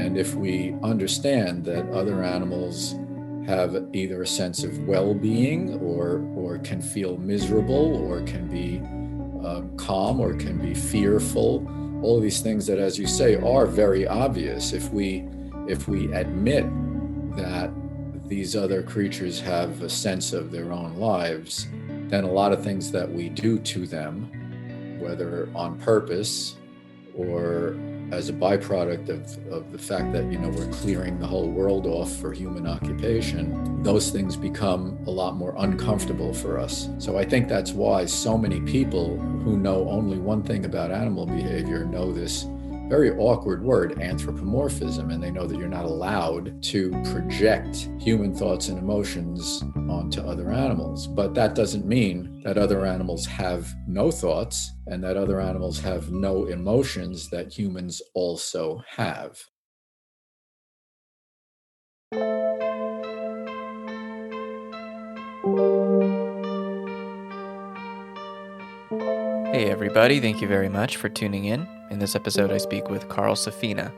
And if we understand that other animals have either a sense of well-being or can feel miserable or can be calm or can be fearful, all of these things that, as you say, are very obvious. If we admit that these other creatures have a sense of their own lives, then a lot of things that we do to them, whether on purpose or as a byproduct of the fact that, we're clearing the whole world off for human occupation, those things become a lot more uncomfortable for us. So I think that's why so many people who know only one thing about animal behavior know this very awkward word, anthropomorphism, and they know that you're not allowed to project human thoughts and emotions onto other animals. But that doesn't mean that other animals have no thoughts and that other animals have no emotions that humans also have. Hey everybody, thank you very much for tuning in. In this episode, I speak with Carl Safina.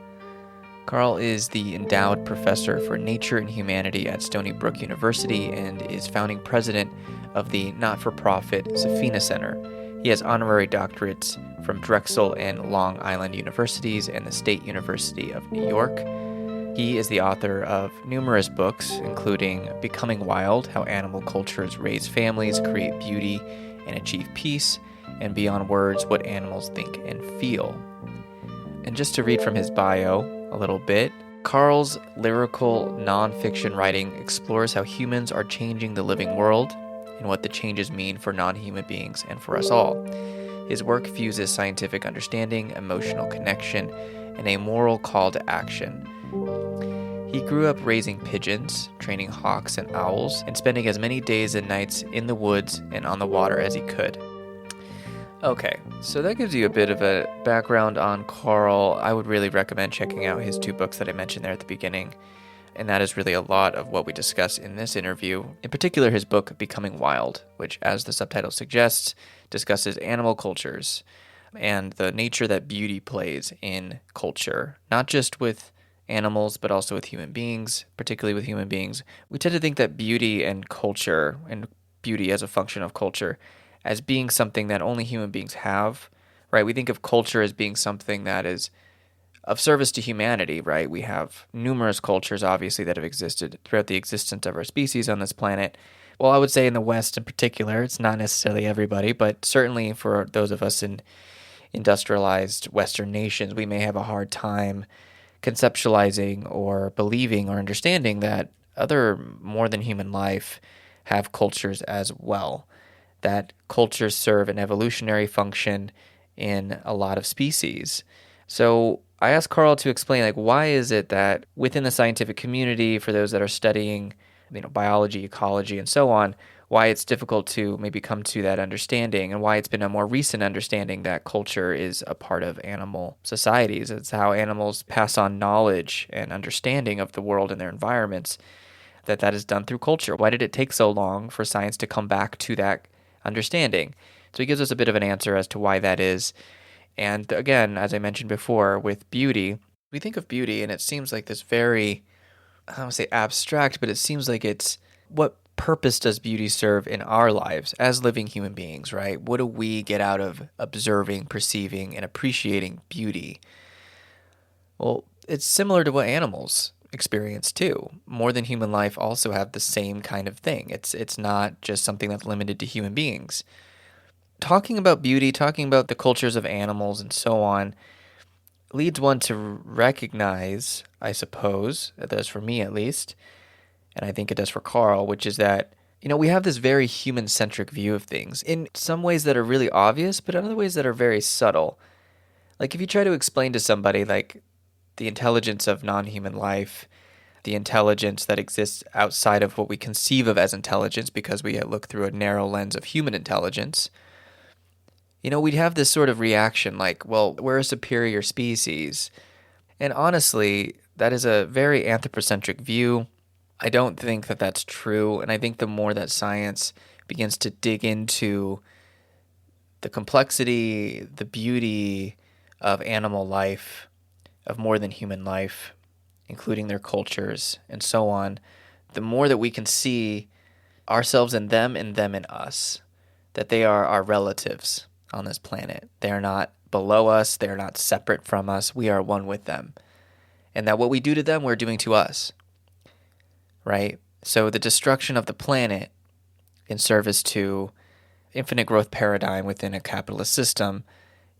Carl is the endowed professor for nature and humanity at Stony Brook University and is founding president of the not-for-profit Safina Center. He has honorary doctorates from Drexel and Long Island Universities and the State University of New York. He is the author of numerous books, including Becoming Wild: How Animal Cultures Raise Families, Create Beauty, and Achieve Peace, and Beyond Words, What Animals Think and Feel. And just to read from his bio a little bit, Carl's lyrical nonfiction writing explores how humans are changing the living world and what the changes mean for non-human beings and for us all. His work fuses scientific understanding, emotional connection, and a moral call to action. He grew up raising pigeons, training hawks and owls, and spending as many days and nights in the woods and on the water as he could. Okay, so that gives you a bit of a background on Carl. I would really recommend checking out his two books that I mentioned there at the beginning, and that is really a lot of what we discuss in this interview. In particular, his book, Becoming Wild, which, as the subtitle suggests, discusses animal cultures and the nature that beauty plays in culture, not just with animals, but also with human beings, particularly with human beings. We tend to think that beauty and culture, and beauty as a function of culture, as being something that only human beings have, right? We think of culture as being something that is of service to humanity, right? We have numerous cultures, obviously, that have existed throughout the existence of our species on this planet. Well, I would say in the West in particular, it's not necessarily everybody, but certainly for those of us in industrialized Western nations, we may have a hard time conceptualizing or believing or understanding that other more than human life have cultures as well, that cultures serve an evolutionary function in a lot of species. So I asked Carl to explain, why is it that within the scientific community, for those that are studying, biology, ecology, and so on, why it's difficult to maybe come to that understanding, and why it's been a more recent understanding that culture is a part of animal societies. It's how animals pass on knowledge and understanding of the world and their environments, that is done through culture. Why did it take so long for science to come back to that understanding? So he gives us a bit of an answer as to why that is. And again, as I mentioned before, with beauty, we think of beauty and it seems like this very, I don't want to say abstract, but it seems like it's what purpose does beauty serve in our lives as living human beings, right? What do we get out of observing, perceiving, and appreciating beauty? Well, it's similar to what animals experience too. More than human life also have the same kind of thing. It's not just something that's limited to human beings. Talking about beauty, talking about the cultures of animals and so on, leads one to recognize, I suppose, it does for me at least, and I think it does for Carl, which is that, we have this very human-centric view of things in some ways that are really obvious, but in other ways that are very subtle. Like if you try to explain to somebody the intelligence of non-human life, the intelligence that exists outside of what we conceive of as intelligence because we look through a narrow lens of human intelligence, we'd have this sort of reaction well, we're a superior species. And honestly, that is a very anthropocentric view. I don't think that that's true. And I think the more that science begins to dig into the complexity, the beauty of animal life, of more than human life, including their cultures and so on, the more that we can see ourselves in them and them in us, that they are our relatives on this planet. They are not below us. They are not separate from us. We are one with them. And that what we do to them, we're doing to us, right? So the destruction of the planet in service to infinite growth paradigm within a capitalist system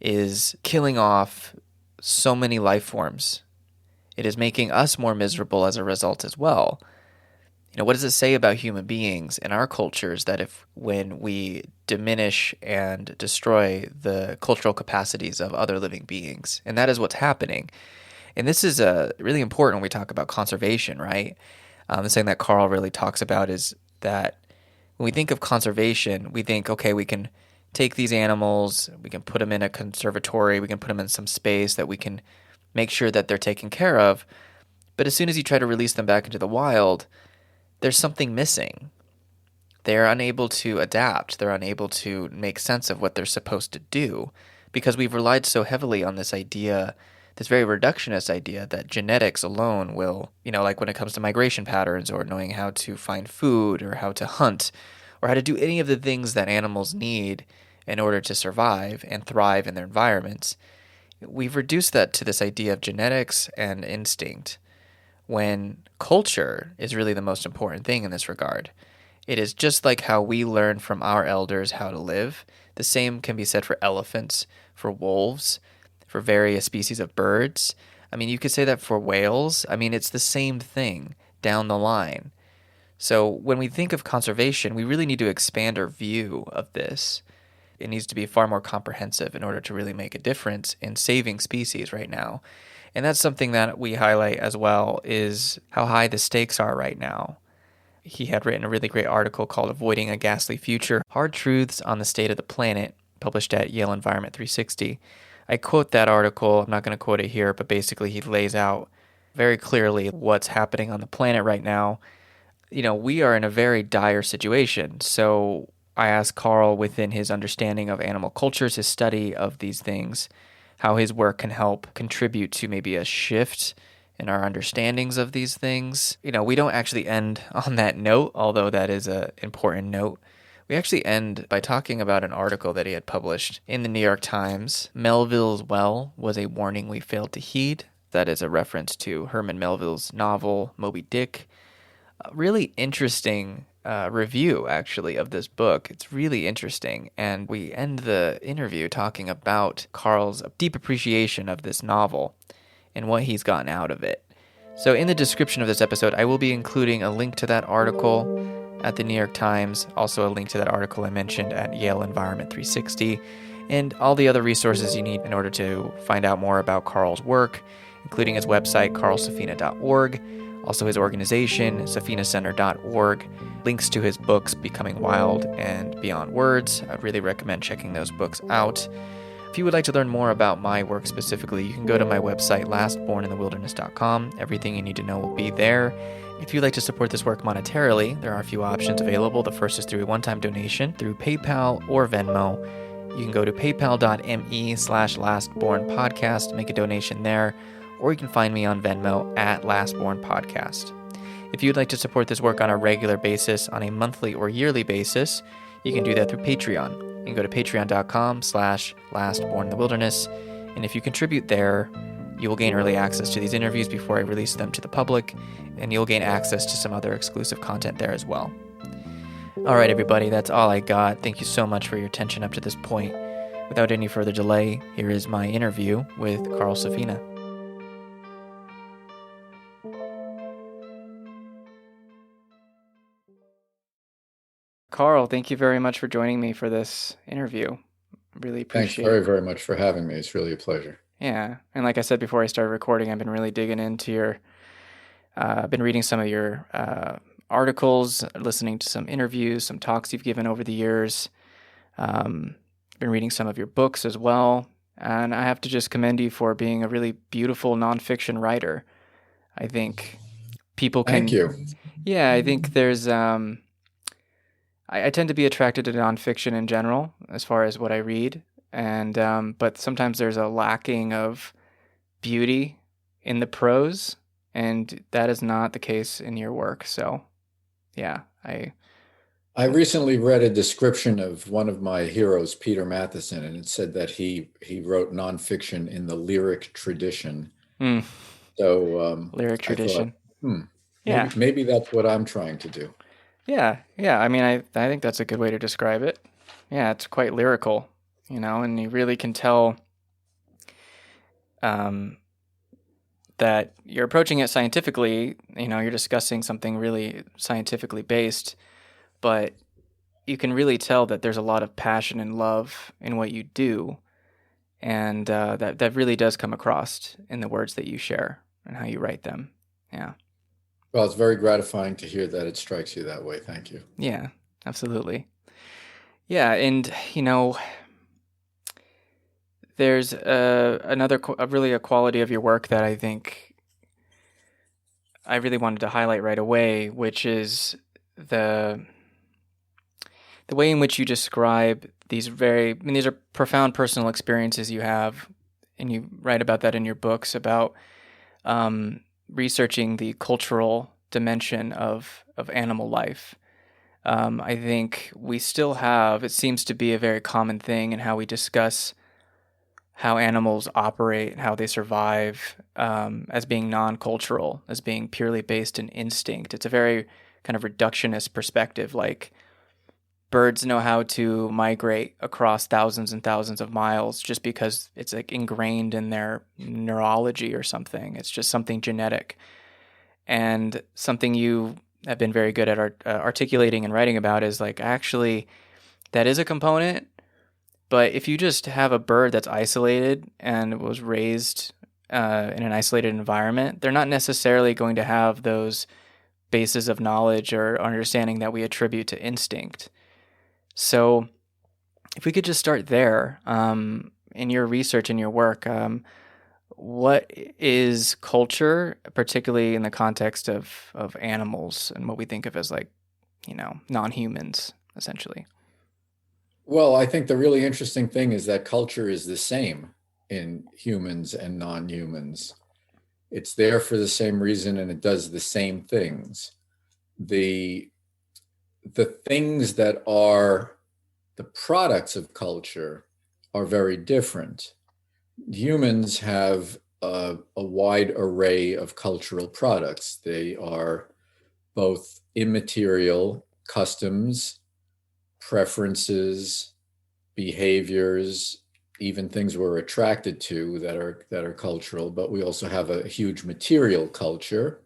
is killing off so many life forms. It is making us more miserable as a result as well. What does it say about human beings in our cultures that when we diminish and destroy the cultural capacities of other living beings? And that is what's happening. And this is really important when we talk about conservation, right? The thing that Carl really talks about is that when we think of conservation, we think, okay, we can take these animals, we can put them in a conservatory, we can put them in some space that we can make sure that they're taken care of. But as soon as you try to release them back into the wild, there's something missing. They're unable to adapt. They're unable to make sense of what they're supposed to do because we've relied so heavily on this idea, this very reductionist idea that genetics alone will, like when it comes to migration patterns or knowing how to find food or how to hunt or how to do any of the things that animals need in order to survive and thrive in their environments. We've reduced that to this idea of genetics and instinct, when culture is really the most important thing in this regard. It is just like how we learn from our elders how to live. The same can be said for elephants, for wolves, for various species of birds. You could say that for whales. It's the same thing down the line. So when we think of conservation, we really need to expand our view of this. It needs to be far more comprehensive in order to really make a difference in saving species right now. And that's something that we highlight as well, is how high the stakes are right now. He had written a really great article called Avoiding a Ghastly Future, Hard Truths on the State of the Planet, published at Yale Environment 360. I quote that article. I'm not going to quote it here, but basically he lays out very clearly what's happening on the planet right now. We are in a very dire situation. So I asked Carl, within his understanding of animal cultures, his study of these things, how his work can help contribute to maybe a shift in our understandings of these things. We don't actually end on that note, although that is an important note. We actually end by talking about an article that he had published in the New York Times. Melville's Well was a warning we failed to heed. That is a reference to Herman Melville's novel, Moby Dick. A really interesting review, actually, of this book. It's really interesting. And we end the interview talking about Carl's deep appreciation of this novel and what he's gotten out of it. So in the description of this episode, I will be including a link to that article at the New York Times, also a link to that article I mentioned at Yale Environment 360, and all the other resources you need in order to find out more about Carl's work, including his website, carlsafina.org, also his organization, safinacenter.org, links to his books, Becoming Wild and Beyond Words. I really recommend checking those books out. If you would like to learn more about my work specifically, you can go to my website, lastborninthewilderness.com. Everything you need to know will be there. If you'd like to support this work monetarily, there are a few options available. The first is through a one-time donation through PayPal or Venmo. You can go to paypal.me/lastbornpodcast, make a donation there, or you can find me on Venmo at lastbornpodcast. If you'd like to support this work on a regular basis, on a monthly or yearly basis, you can do that through Patreon. You can go to patreon.com/lastborninthewilderness, and if you contribute there, you will gain early access to these interviews before I release them to the public, and you'll gain access to some other exclusive content there as well. All right, everybody, that's all I got. Thank you so much for your attention up to this point. Without any further delay, here is my interview with Carl Safina. Carl, thank you very much for joining me for this interview. Really appreciate it. Thanks very, very much for having me. It's really a pleasure. Yeah, and like I said before I started recording, I've been really digging into your, I've been reading some of your articles, listening to some interviews, some talks you've given over the years. Been reading some of your books as well, and I have to just commend you for being a really beautiful nonfiction writer. I think people can... Thank you. Yeah, I think there's... I tend to be attracted to nonfiction in general, as far as what I read, and but sometimes there's a lacking of beauty in the prose, and that is not the case in your work. So, yeah, I recently read a description of one of my heroes, Peter Matheson, and it said that he wrote nonfiction in the lyric tradition. mm, So lyric I thought, tradition. hmm, Yeah, maybe that's what I'm trying to do. yeah. I mean, I think that's a good way to describe it. Yeah, it's quite lyrical, and you really can tell um, that you're approaching it scientifically. You're discussing something really scientifically based, but you can really tell that there's a lot of passion and love in what you do, and that really does come across in the words that you share and how you write them. Yeah, Well, it's very gratifying to hear that it strikes you that way. Thank you. yeah, absolutely. Yeah, and there's really a quality of your work that I think I really wanted to highlight right away, which is the the way in which you describe these are profound personal experiences you have, and you write about that in your books about researching the cultural dimension of animal life. I think we still have, it seems to be a very common thing in how we discuss how animals operate, how they survive, as being non-cultural, as being purely based in instinct. It's a very kind of reductionist perspective, like birds know how to migrate across thousands and thousands of miles just because it's like ingrained in their neurology or something. It's just something genetic. And something you have been very good at articulating and writing about is like, actually, that is a component. But if you just have a bird that's isolated and was raised in an isolated environment, they're not necessarily going to have those bases of knowledge or understanding that we attribute to instinct. So if we could just start there, in your research, in your work, what is culture, particularly in the context of animals and what we think of as like, non-humans, essentially? Well, I think the really interesting thing is that culture is the same in humans and non-humans. It's there for the same reason and it does the same things. The the things that are the products of culture are very different. Humans have a wide array of cultural products. They are both immaterial customs, preferences, behaviors, even things we're attracted to that are cultural, but we also have a huge material culture.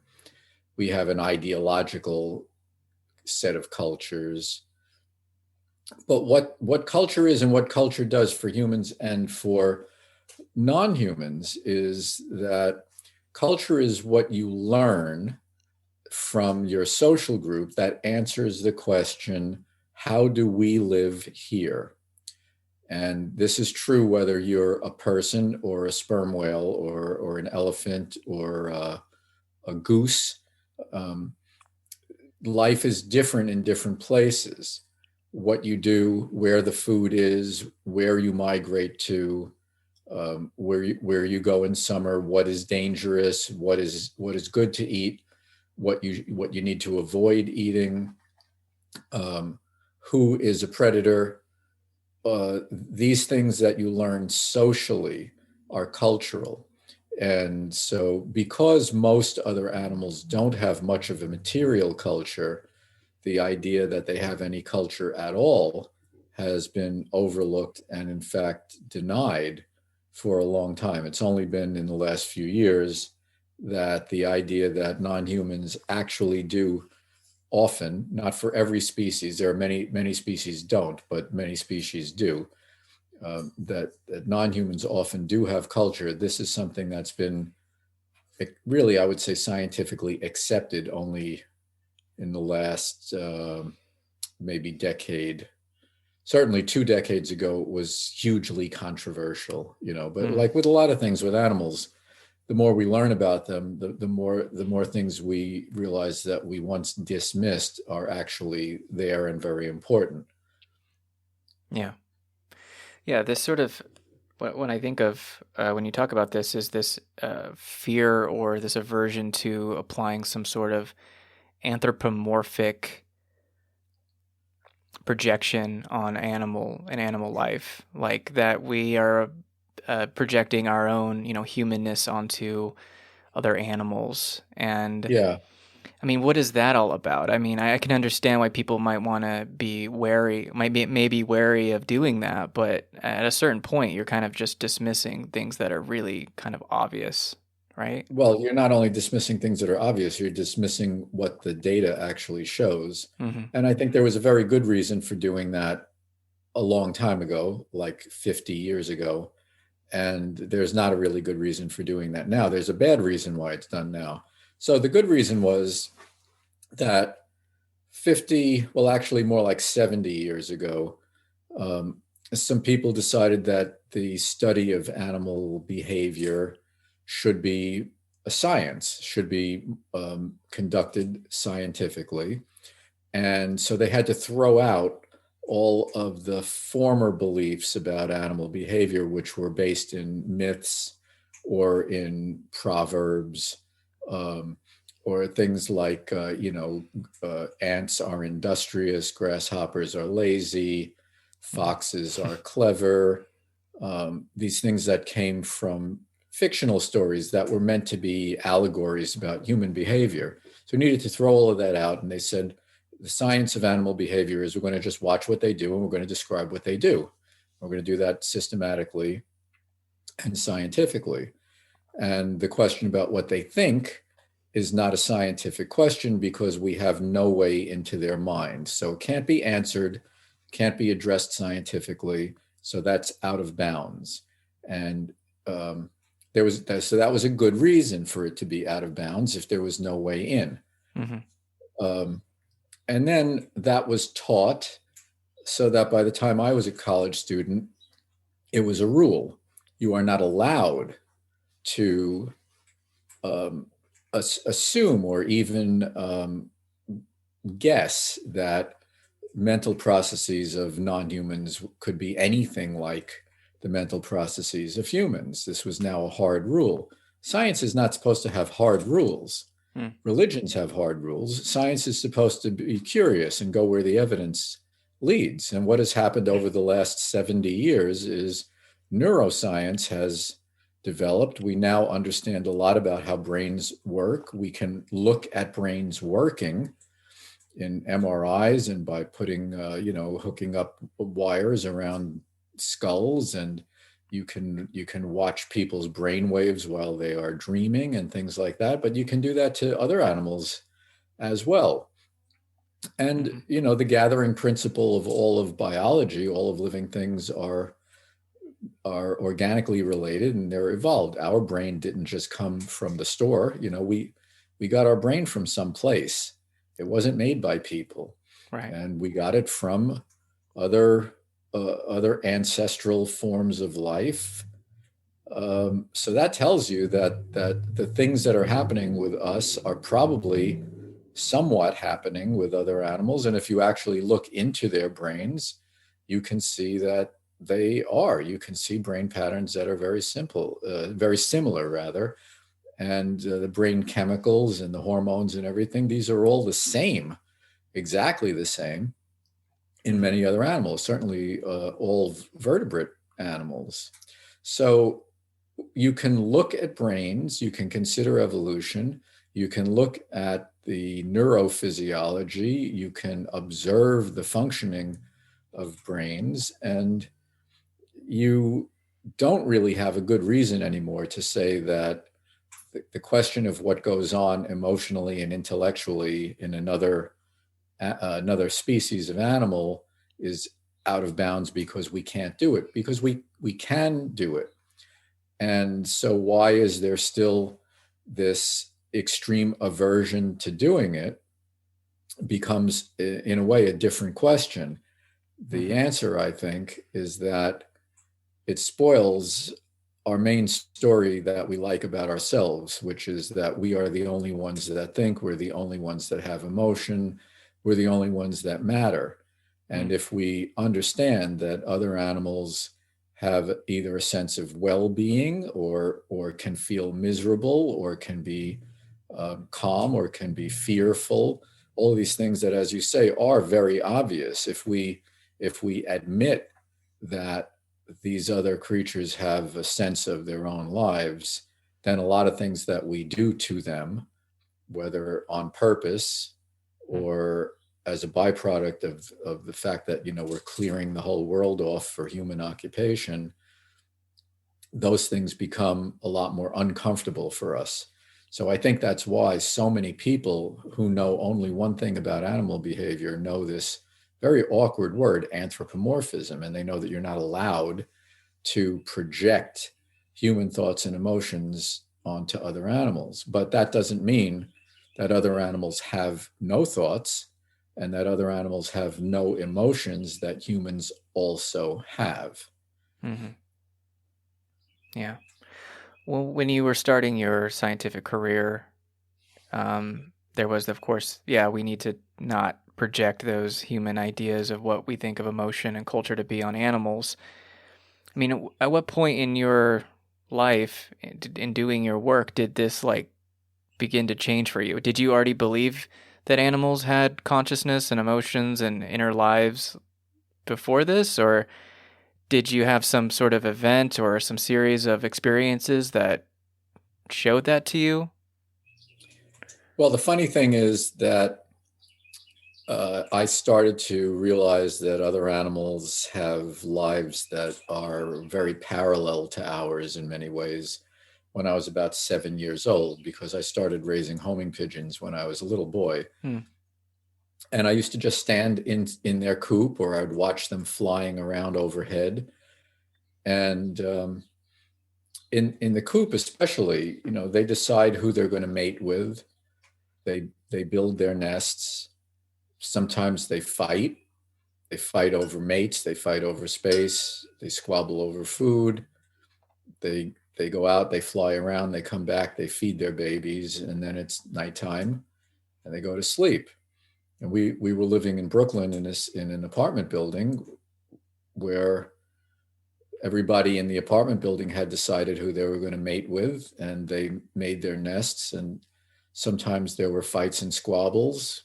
We have an ideological set of cultures. But what culture is and what culture does for humans and for non-humans is that culture is what you learn from your social group that answers the question, how do we live here? And this is true whether you're a person or a sperm whale or an elephant or a goose. Um, Life is different in different places. What you do, where the food is, where you migrate to, where you go in summer, what is dangerous, what is good to eat, what you need to avoid eating, who is a predator. These things that you learn socially are cultural. And so, because most other animals don't have much of a material culture, the idea that they have any culture at all has been overlooked and, in fact, denied for a long time. It's only been in the last few years that the idea that non-humans actually do often, not for every species, there are many species don't, but many species do, that non-humans often do have culture. This is something that's been really, I would say, scientifically accepted only in the last maybe decade. Certainly 2 decades ago, it was hugely controversial, but like with a lot of things with animals, the more we learn about them, the more things we realize that we once dismissed are actually there and very important. Yeah. Yeah, this sort of when I think of when you talk about this, is this fear or this aversion to applying some sort of anthropomorphic projection on animal life, like that we are projecting our own, humanness onto other animals. And Yeah. I mean, what is that all about? I mean, I can understand why people might want to be wary, maybe wary of doing that, but at a certain point, you're kind of just dismissing things that are really kind of obvious, right? Well, you're not only dismissing things that are obvious, you're dismissing what the data actually shows. Mm-hmm. And I think there was a very good reason for doing that a long time ago, like 50 years ago. And there's not a really good reason for doing that now. There's a bad reason why it's done now. So the good reason was that 50, well, actually more like 70 years ago, um, some people decided that the study of animal behavior should be a science, should be conducted scientifically. And so they had to throw out all of the former beliefs about animal behavior, which were based in myths or in proverbs, um, or things like, ants are industrious, grasshoppers are lazy, foxes are clever. These things that came from fictional stories that were meant to be allegories about human behavior. So we needed to throw all of that out. And they said, the science of animal behavior is we're going to just watch what they do and we're going to describe what they do. We're going to do that systematically and scientifically. And the question about what they think is not a scientific question because we have no way into their mind. So it can't be answered, can't be addressed scientifically. So that's out of bounds. And so that was a good reason for it to be out of bounds if there was no way in. Mm-hmm. And then that was taught so that by the time I was a college student, it was a rule. You are not allowed to assume or even guess that mental processes of non-humans could be anything like the mental processes of humans. This was now a hard rule. Science is not supposed to have hard rules. Religions have hard rules. Science is supposed to be curious and go where the evidence leads. And what has happened over the last 70 years is neuroscience has developed. We now understand a lot about how brains work. We can look at brains working in MRIs and by putting, hooking up wires around skulls, and you can watch people's brain waves while they are dreaming and things like that. But you can do that to other animals as well. And the gathering principle of all of biology, all of living things are organically related and they're evolved. Our brain didn't just come from the store. We got our brain from someplace. It wasn't made by people, right? And we got it from other ancestral forms of life. So that tells you that the things that are happening with us are probably somewhat happening with other animals. And if you actually look into their brains, you can see that they are. You can see brain patterns that are very similar rather. And the brain chemicals and the hormones and everything, these are all the same, exactly the same in many other animals, certainly all vertebrate animals. So you can look at brains, you can consider evolution, you can look at the neurophysiology, you can observe the functioning of brains, and you don't really have a good reason anymore to say that the question of what goes on emotionally and intellectually in another species of animal is out of bounds because we can't do it, because we can do it. And so why is there still this extreme aversion to doing it becomes, in a way, a different question. The answer, I think, is that it spoils our main story that we like about ourselves, which is that we are the only ones that think, we're the only ones that have emotion, we're the only ones that matter. And if we understand that other animals have either a sense of well-being or can feel miserable or can be calm or can be fearful. All of these things that, as you say, are very obvious. If we admit that these other creatures have a sense of their own lives, then a lot of things that we do to them, whether on purpose or as a byproduct of the fact that, we're clearing the whole world off for human occupation, those things become a lot more uncomfortable for us. So I think that's why so many people who know only one thing about animal behavior know this very awkward word, anthropomorphism, and they know that you're not allowed to project human thoughts and emotions onto other animals. But that doesn't mean that other animals have no thoughts and that other animals have no emotions that humans also have. Mm-hmm. Yeah. Well, when you were starting your scientific career, there was, of course, we need to not project those human ideas of what we think of emotion and culture to be on animals. I mean, at what point in your life, in doing your work, did this begin to change for you? Did you already believe that animals had consciousness and emotions and inner lives before this, or did you have some sort of event or some series of experiences that showed that to you? Well, the funny thing is that I started to realize that other animals have lives that are very parallel to ours in many ways when I was about 7 years old, because I started raising homing pigeons when I was a little boy. And I used to just stand in their coop, or I'd watch them flying around overhead. And in the coop especially, they decide who they're going to mate with. They build their nests. Sometimes they fight. They fight over mates. They fight over space. They squabble over food. They go out. They fly around. They come back. They feed their babies, and then it's nighttime, and they go to sleep. And we were living in Brooklyn in an apartment building where everybody in the apartment building had decided who they were going to mate with, and they made their nests. And sometimes there were fights and squabbles,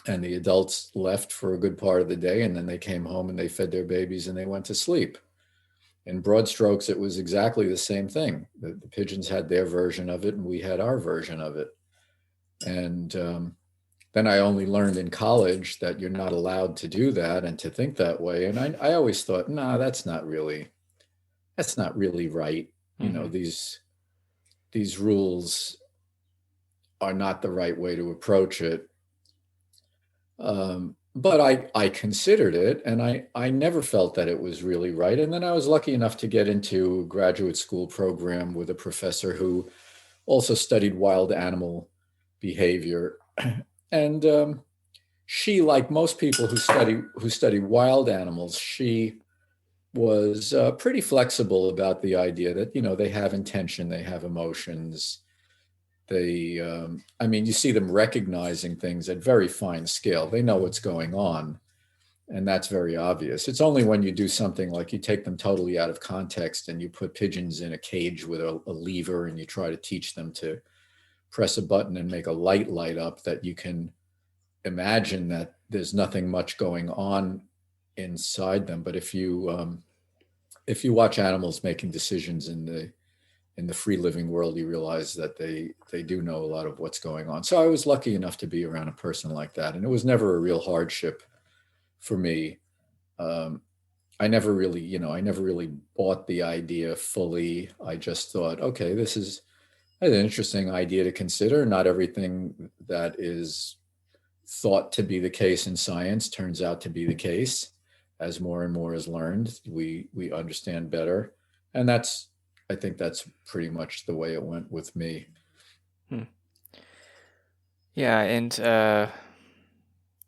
and the adults left for a good part of the day, and then they came home and they fed their babies and they went to sleep. In broad strokes, it was exactly the same thing. The pigeons had their version of it, and we had our version of it. And then I only learned in college that you're not allowed to do that and to think that way. And I always thought, nah, that's not really right. Mm-hmm. These rules are not the right way to approach it. But I considered it, and I never felt that it was really right. And then I was lucky enough to get into a graduate school program with a professor who also studied wild animal behavior. And she, like most people who study wild animals, she was pretty flexible about the idea that, they have intention, they have emotions. You see them recognizing things at very fine scale. They know what's going on, and that's very obvious. It's only when you do something like you take them totally out of context and you put pigeons in a cage with a lever and you try to teach them to press a button and make a light up that you can imagine that there's nothing much going on inside them. But if you watch animals making decisions in the free living world, you realize that they do know a lot of what's going on. So I was lucky enough to be around a person like that, and it was never a real hardship for me. I never really bought the idea fully. I just thought, okay, this is an interesting idea to consider. Not everything that is thought to be the case in science turns out to be the case. As more and more is learned, we understand better, and I think that's pretty much the way it went with me. Yeah, and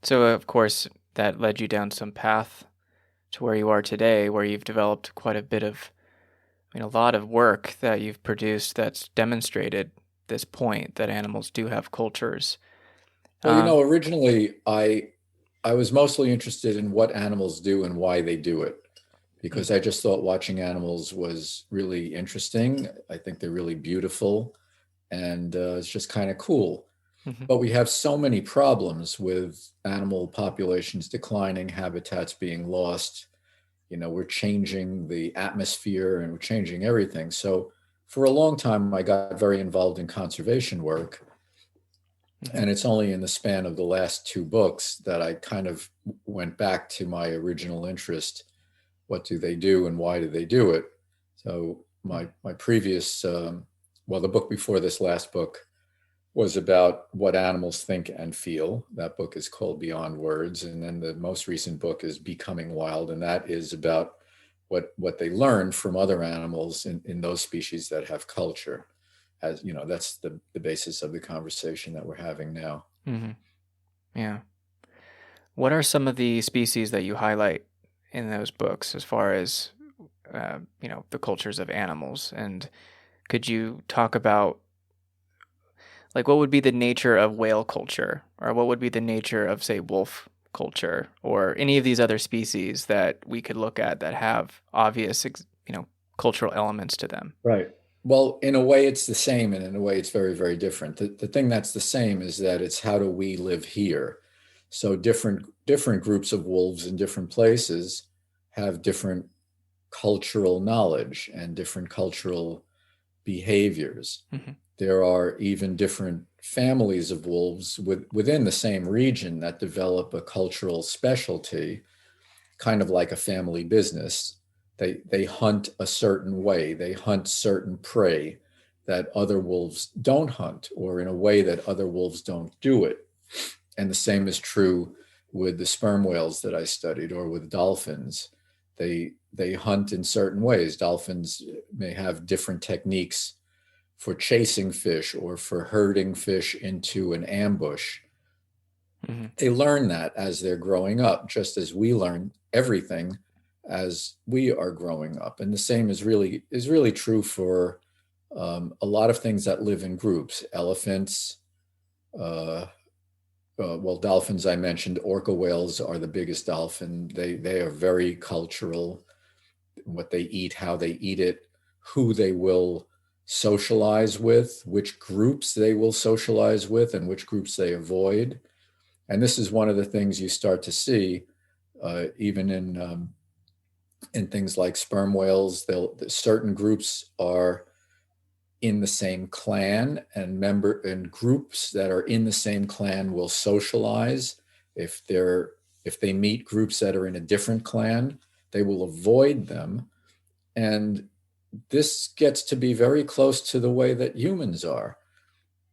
so of course that led you down some path to where you are today, where you've developed quite a bit of, a lot of work that you've produced that's demonstrated this point that animals do have cultures. Well, originally I was mostly interested in what animals do and why they do it. because I just thought watching animals was really interesting. I think they're really beautiful, and it's just kind of cool. Mm-hmm. But we have so many problems with animal populations declining, habitats being lost. We're changing the atmosphere and we're changing everything. So for a long time, I got very involved in conservation work. Mm-hmm. And it's only in the span of the last two books that I kind of went back to my original interest. What do they do and why do they do it? So my previous, the book before this last book was about what animals think and feel. That book is called Beyond Words. And then the most recent book is Becoming Wild. And that is about what they learn from other animals in those species that have culture. As you know, that's the basis of the conversation that we're having now. Mm-hmm. Yeah. What are some of the species that you highlight in those books as far as, the cultures of animals? And could you talk about, like, what would be the nature of whale culture, or what would be the nature of, say, wolf culture, or any of these other species that we could look at that have obvious, cultural elements to them? Right. Well, in a way, it's the same, and in a way, it's very, very different. The thing that's the same is that it's how do we live here. So different groups of wolves in different places have different cultural knowledge and different cultural behaviors. Mm-hmm. There are even different families of wolves within the same region that develop a cultural specialty, kind of like a family business. They hunt a certain way. They hunt certain prey that other wolves don't hunt, or in a way that other wolves don't do it. And the same is true with the sperm whales that I studied, or with dolphins. They hunt in certain ways. Dolphins may have different techniques for chasing fish or for herding fish into an ambush. Mm-hmm. They learn that as they're growing up, just as we learn everything as we are growing up. And the same is really true for a lot of things that live in groups. Elephants, dolphins I mentioned. Orca whales are the biggest dolphin. They are very cultural. What they eat, how they eat it, who they will socialize with, which groups they will socialize with, and which groups they avoid. And this is one of the things you start to see, even in things like sperm whales. Certain groups are in the same clan, and groups that are in the same clan will socialize. If they meet groups that are in a different clan, they will avoid them. And this gets to be very close to the way that humans are.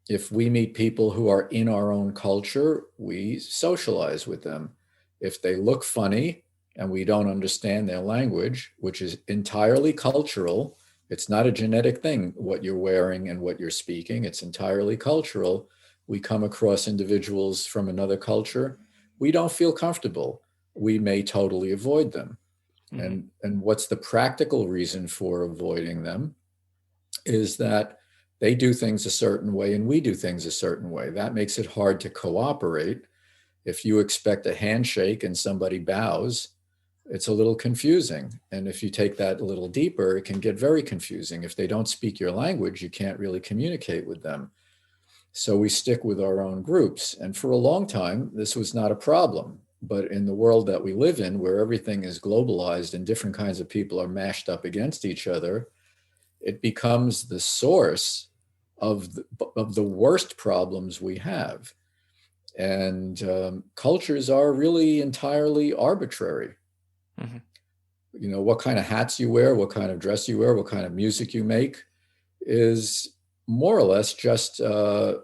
If we meet people who are in our own culture, we socialize with them. If they look funny and we don't understand their language, which is entirely cultural, it's not a genetic thing, what you're wearing and what you're speaking, it's entirely cultural. We come across individuals from another culture, we don't feel comfortable. We may totally avoid them. Mm-hmm. And what's the practical reason for avoiding them is that they do things a certain way and we do things a certain way. That makes it hard to cooperate. If you expect a handshake and somebody bows, it's a little confusing. And if you take that a little deeper, it can get very confusing. If they don't speak your language, you can't really communicate with them. So we stick with our own groups. And for a long time, this was not a problem. But in the world that we live in, where everything is globalized and different kinds of people are mashed up against each other, it becomes the source of the worst problems we have. And cultures are really entirely arbitrary. Mm-hmm. What kind of hats you wear, what kind of dress you wear, what kind of music you make is more or less just a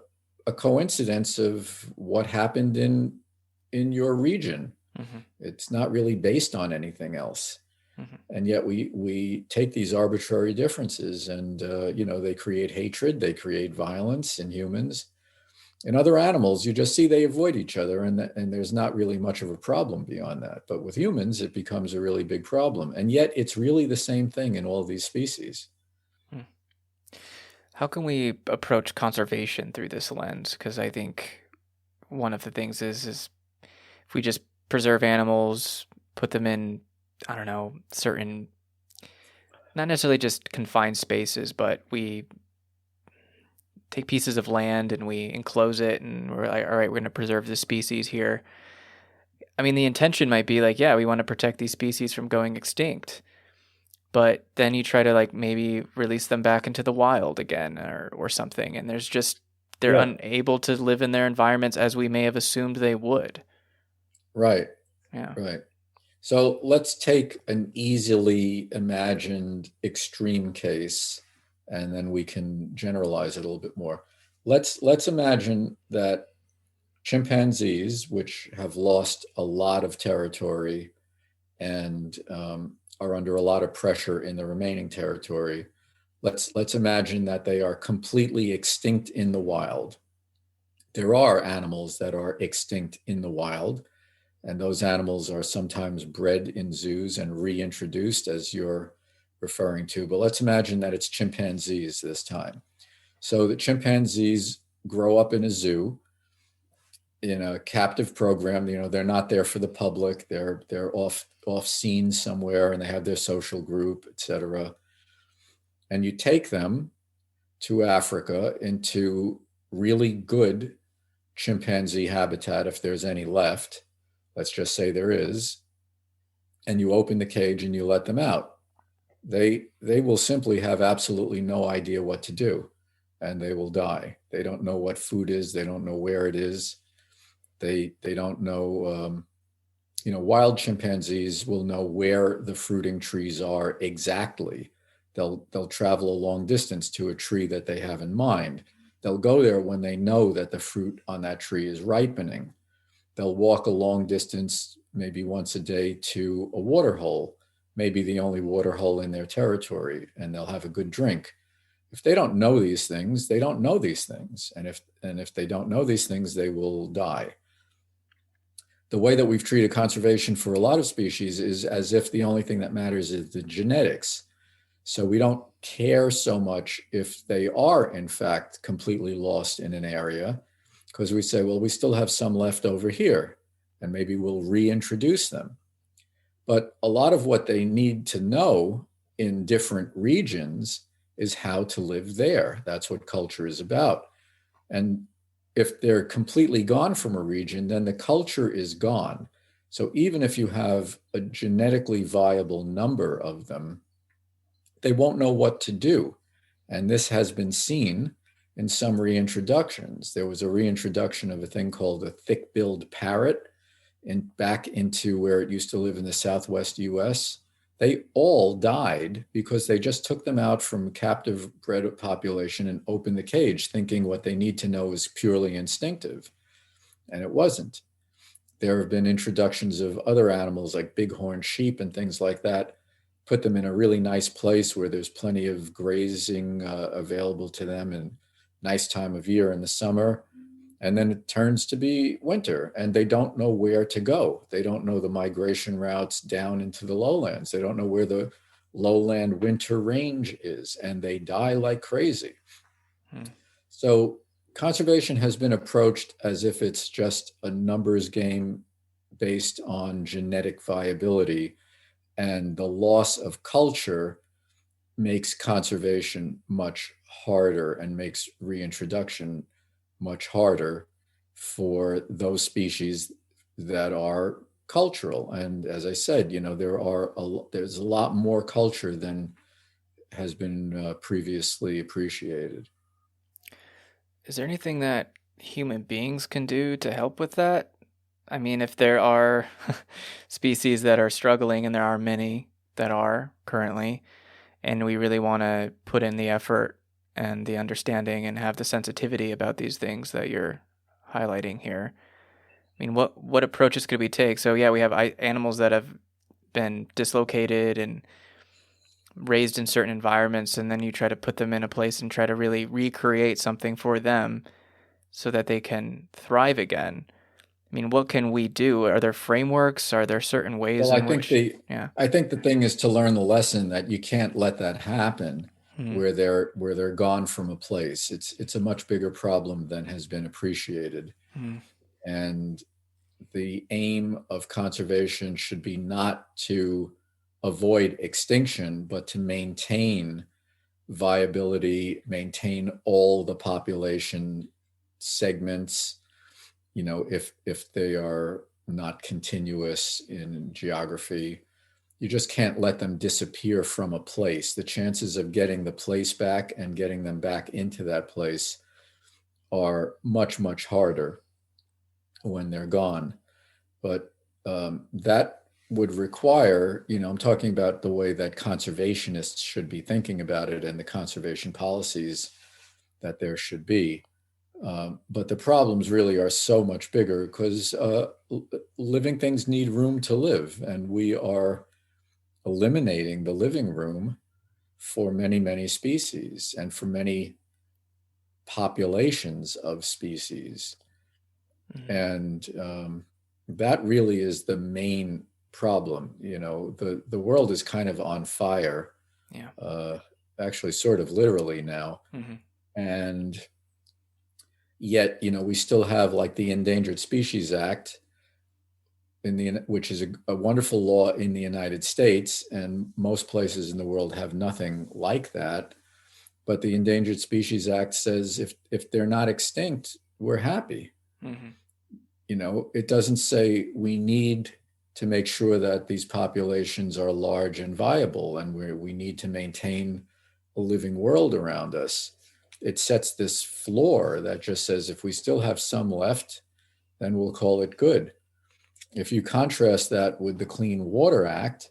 coincidence of what happened in your region. Mm-hmm. It's not really based on anything else. Mm-hmm. And yet we take these arbitrary differences and, they create hatred, they create violence in humans. In other animals, you just see they avoid each other, and there's not really much of a problem beyond that. But with humans, it becomes a really big problem. And yet it's really the same thing in all of these species. How can we approach conservation through this lens? Because I think one of the things is if we just preserve animals, put them in I don't know, certain, not necessarily just confined spaces, but we take pieces of land and we enclose it and we're like, all right, we're going to preserve this species here. I mean, the intention might be like, yeah, we want to protect these species from going extinct. But then you try to like maybe release them back into the wild again or something. And they're Yeah. unable to live in their environments as we may have assumed they would. Right. Yeah. Right. So let's take an easily imagined extreme case, and then we can generalize it a little bit more. Let's imagine that chimpanzees, which have lost a lot of territory and are under a lot of pressure in the remaining territory, let's imagine that they are completely extinct in the wild. There are animals that are extinct in the wild, and those animals are sometimes bred in zoos and reintroduced, as you're referring to. But let's imagine that it's chimpanzees this time. So the chimpanzees grow up in a zoo in a captive program. They're not there for the public. They're off scene somewhere, and they have their social group, etc. And you take them to Africa into really good chimpanzee habitat, if there's any left. Let's just say there is, and you open the cage and you let them out. They will simply have absolutely no idea what to do, and they will die. They don't know what food is. They don't know where it is. They don't know. Wild chimpanzees will know where the fruiting trees are exactly. They'll travel a long distance to a tree that they have in mind. They'll go there when they know that the fruit on that tree is ripening. They'll walk a long distance, maybe once a day, to a water hole, maybe the only water hole in their territory, and they'll have a good drink. If they don't know these things, they don't know these things. And if they don't know these things, they will die. The way that we've treated conservation for a lot of species is as if the only thing that matters is the genetics. So we don't care so much if they are, in fact, completely lost in an area, because we say, well, we still have some left over here, and maybe we'll reintroduce them. But a lot of what they need to know in different regions is how to live there. That's what culture is about. And if they're completely gone from a region, then the culture is gone. So even if you have a genetically viable number of them, they won't know what to do. And this has been seen in some reintroductions. There was a reintroduction of a thing called a thick-billed parrot back into where it used to live in the Southwest US. They all died because they just took them out from captive bred population and opened the cage, thinking what they need to know is purely instinctive. And it wasn't. There have been introductions of other animals like bighorn sheep and things like that, put them in a really nice place where there's plenty of grazing available to them and nice time of year in the summer. And then it turns to be winter, and they don't know where to go. They don't know the migration routes down into the lowlands. They don't know where the lowland winter range is, and they die like crazy. So conservation has been approached as if it's just a numbers game based on genetic viability, and the loss of culture makes conservation much harder and makes reintroduction much harder for those species that are cultural. And as I said, there's a lot more culture than has been previously appreciated. Is there anything that human beings can do to help with that? I mean, if there are species that are struggling, and there are many that are currently, and we really want to put in the effort and the understanding and have the sensitivity about these things that you're highlighting here. I mean, what approaches could we take? So yeah, we have animals that have been dislocated and raised in certain environments, and then you try to put them in a place and try to really recreate something for them so that they can thrive again. I mean, what can we do? Are there frameworks? Are there certain ways Well, in which? Yeah. I think the thing is to learn the lesson that you can't let that happen Mm-hmm. where they're gone from a place. It's a much bigger problem than has been appreciated. Mm-hmm. And the aim of conservation should be not to avoid extinction, but to maintain viability, maintain all the population segments, if they are not continuous in geography. You just can't let them disappear from a place. The chances of getting the place back and getting them back into that place are much, much harder when they're gone. But that would require, I'm talking about the way that conservationists should be thinking about it and the conservation policies that there should be. But the problems really are so much bigger because living things need room to live, and we are eliminating the living room for many, many species and for many populations of species. And that really is the main problem. The world is kind of on fire, actually sort of literally now. And yet, we still have like the Endangered Species Act, which is a wonderful law in the United States, and most places in the world have nothing like that. But the Endangered Species Act says if they're not extinct, we're happy. It doesn't say we need to make sure that these populations are large and viable, and we need to maintain a living world around us. It sets this floor that just says if we still have some left, then we'll call it good. If you contrast that with the Clean Water Act,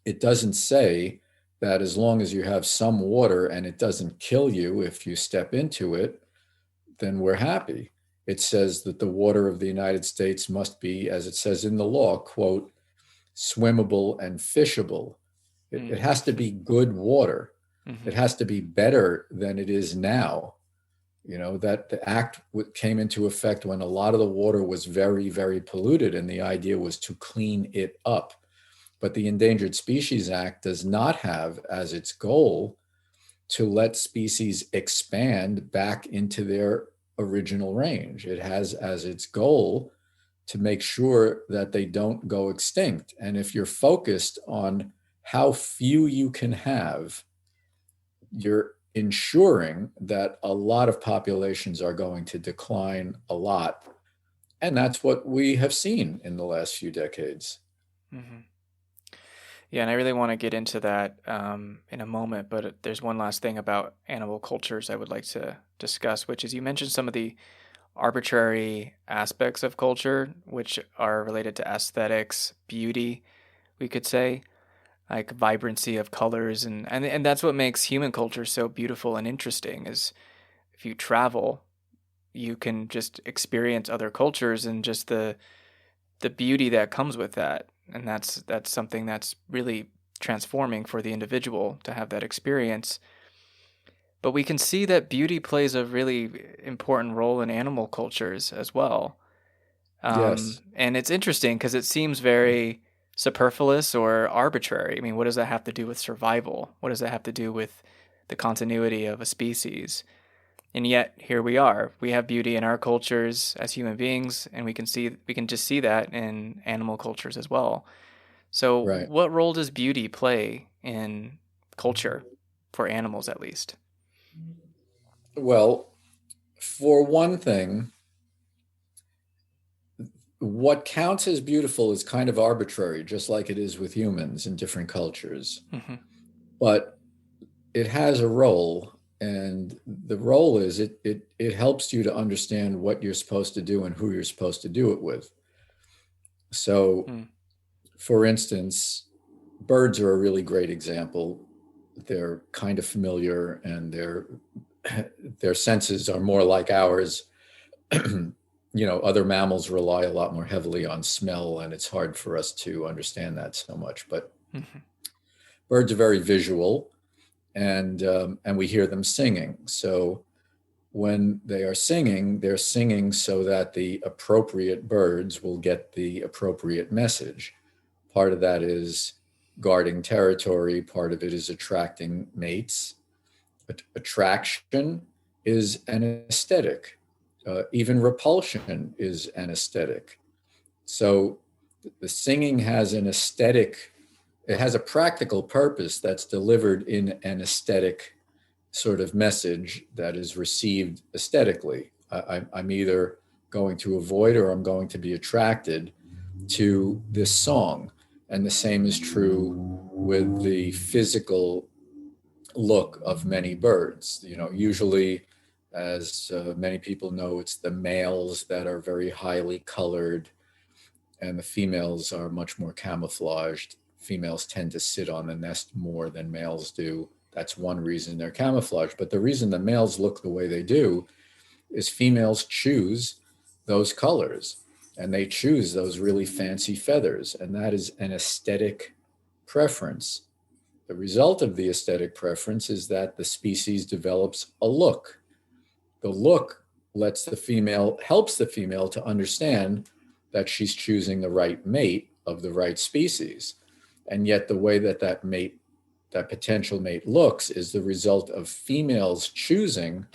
it doesn't say that as long as you have some water and it doesn't kill you if you step into it, then we're happy. It says that the water of the United States must be, as it says in the law, quote, swimmable and fishable. It has to be good water. It has to be better than it is now. That the act came into effect when a lot of the water was very, very polluted, and the idea was to clean it up. But the Endangered Species Act does not have as its goal to let species expand back into their original range. It has as its goal to make sure that they don't go extinct. And if you're focused on how few you can have, you're ensuring that a lot of populations are going to decline a lot. And that's what we have seen in the last few decades. Yeah, and I really want to get into that in a moment, but there's one last thing about animal cultures I would like to discuss, which is you mentioned some of the arbitrary aspects of culture, which are related to aesthetics, beauty, we could say, like vibrancy of colors, and that's what makes human culture so beautiful and interesting. Is if you travel, you can just experience other cultures and just the beauty that comes with that. And that's something that's really transforming for the individual to have that experience. But we can see that beauty plays a really important role in animal cultures as well. Yes. And it's interesting because it seems very superfluous or arbitrary. I mean, what does that have to do with survival? What does that have to do with the continuity of a species? And yet here we are. We have beauty in our cultures as human beings, and we can just see that in animal cultures as well. So Right. what role does beauty play in culture for animals, at least? Well, for one thing, what counts as beautiful is kind of arbitrary, just like it is with humans in different cultures. But it has a role. And the role is it helps you to understand what you're supposed to do and who you're supposed to do it with. So, for instance, birds are a really great example. They're kind of familiar, and their senses are more like ours. Other mammals rely a lot more heavily on smell, and it's hard for us to understand that so much. But birds are very visual. And we hear them singing. So when they are singing, they're singing so that the appropriate birds will get the appropriate message. Part of that is guarding territory. Part of it is attracting mates. Attraction is an aesthetic. Even repulsion is an aesthetic. So the singing has an aesthetic it has a practical purpose that's delivered in an aesthetic sort of message that is received aesthetically. I'm either going to avoid or I'm going to be attracted to this song. And the same is true with the physical look of many birds. You know, usually, as many people know, it's the males that are very highly colored and the females are much more camouflaged. Females tend to sit on the nest more than males do. That's one reason they're camouflaged. But the reason the males look the way they do is females choose those colors and they choose those really fancy feathers. And that is an aesthetic preference. The result of the aesthetic preference is that the species develops a look. The look helps the female to understand that she's choosing the right mate of the right species. And yet the way that that potential mate looks is the result of females choosing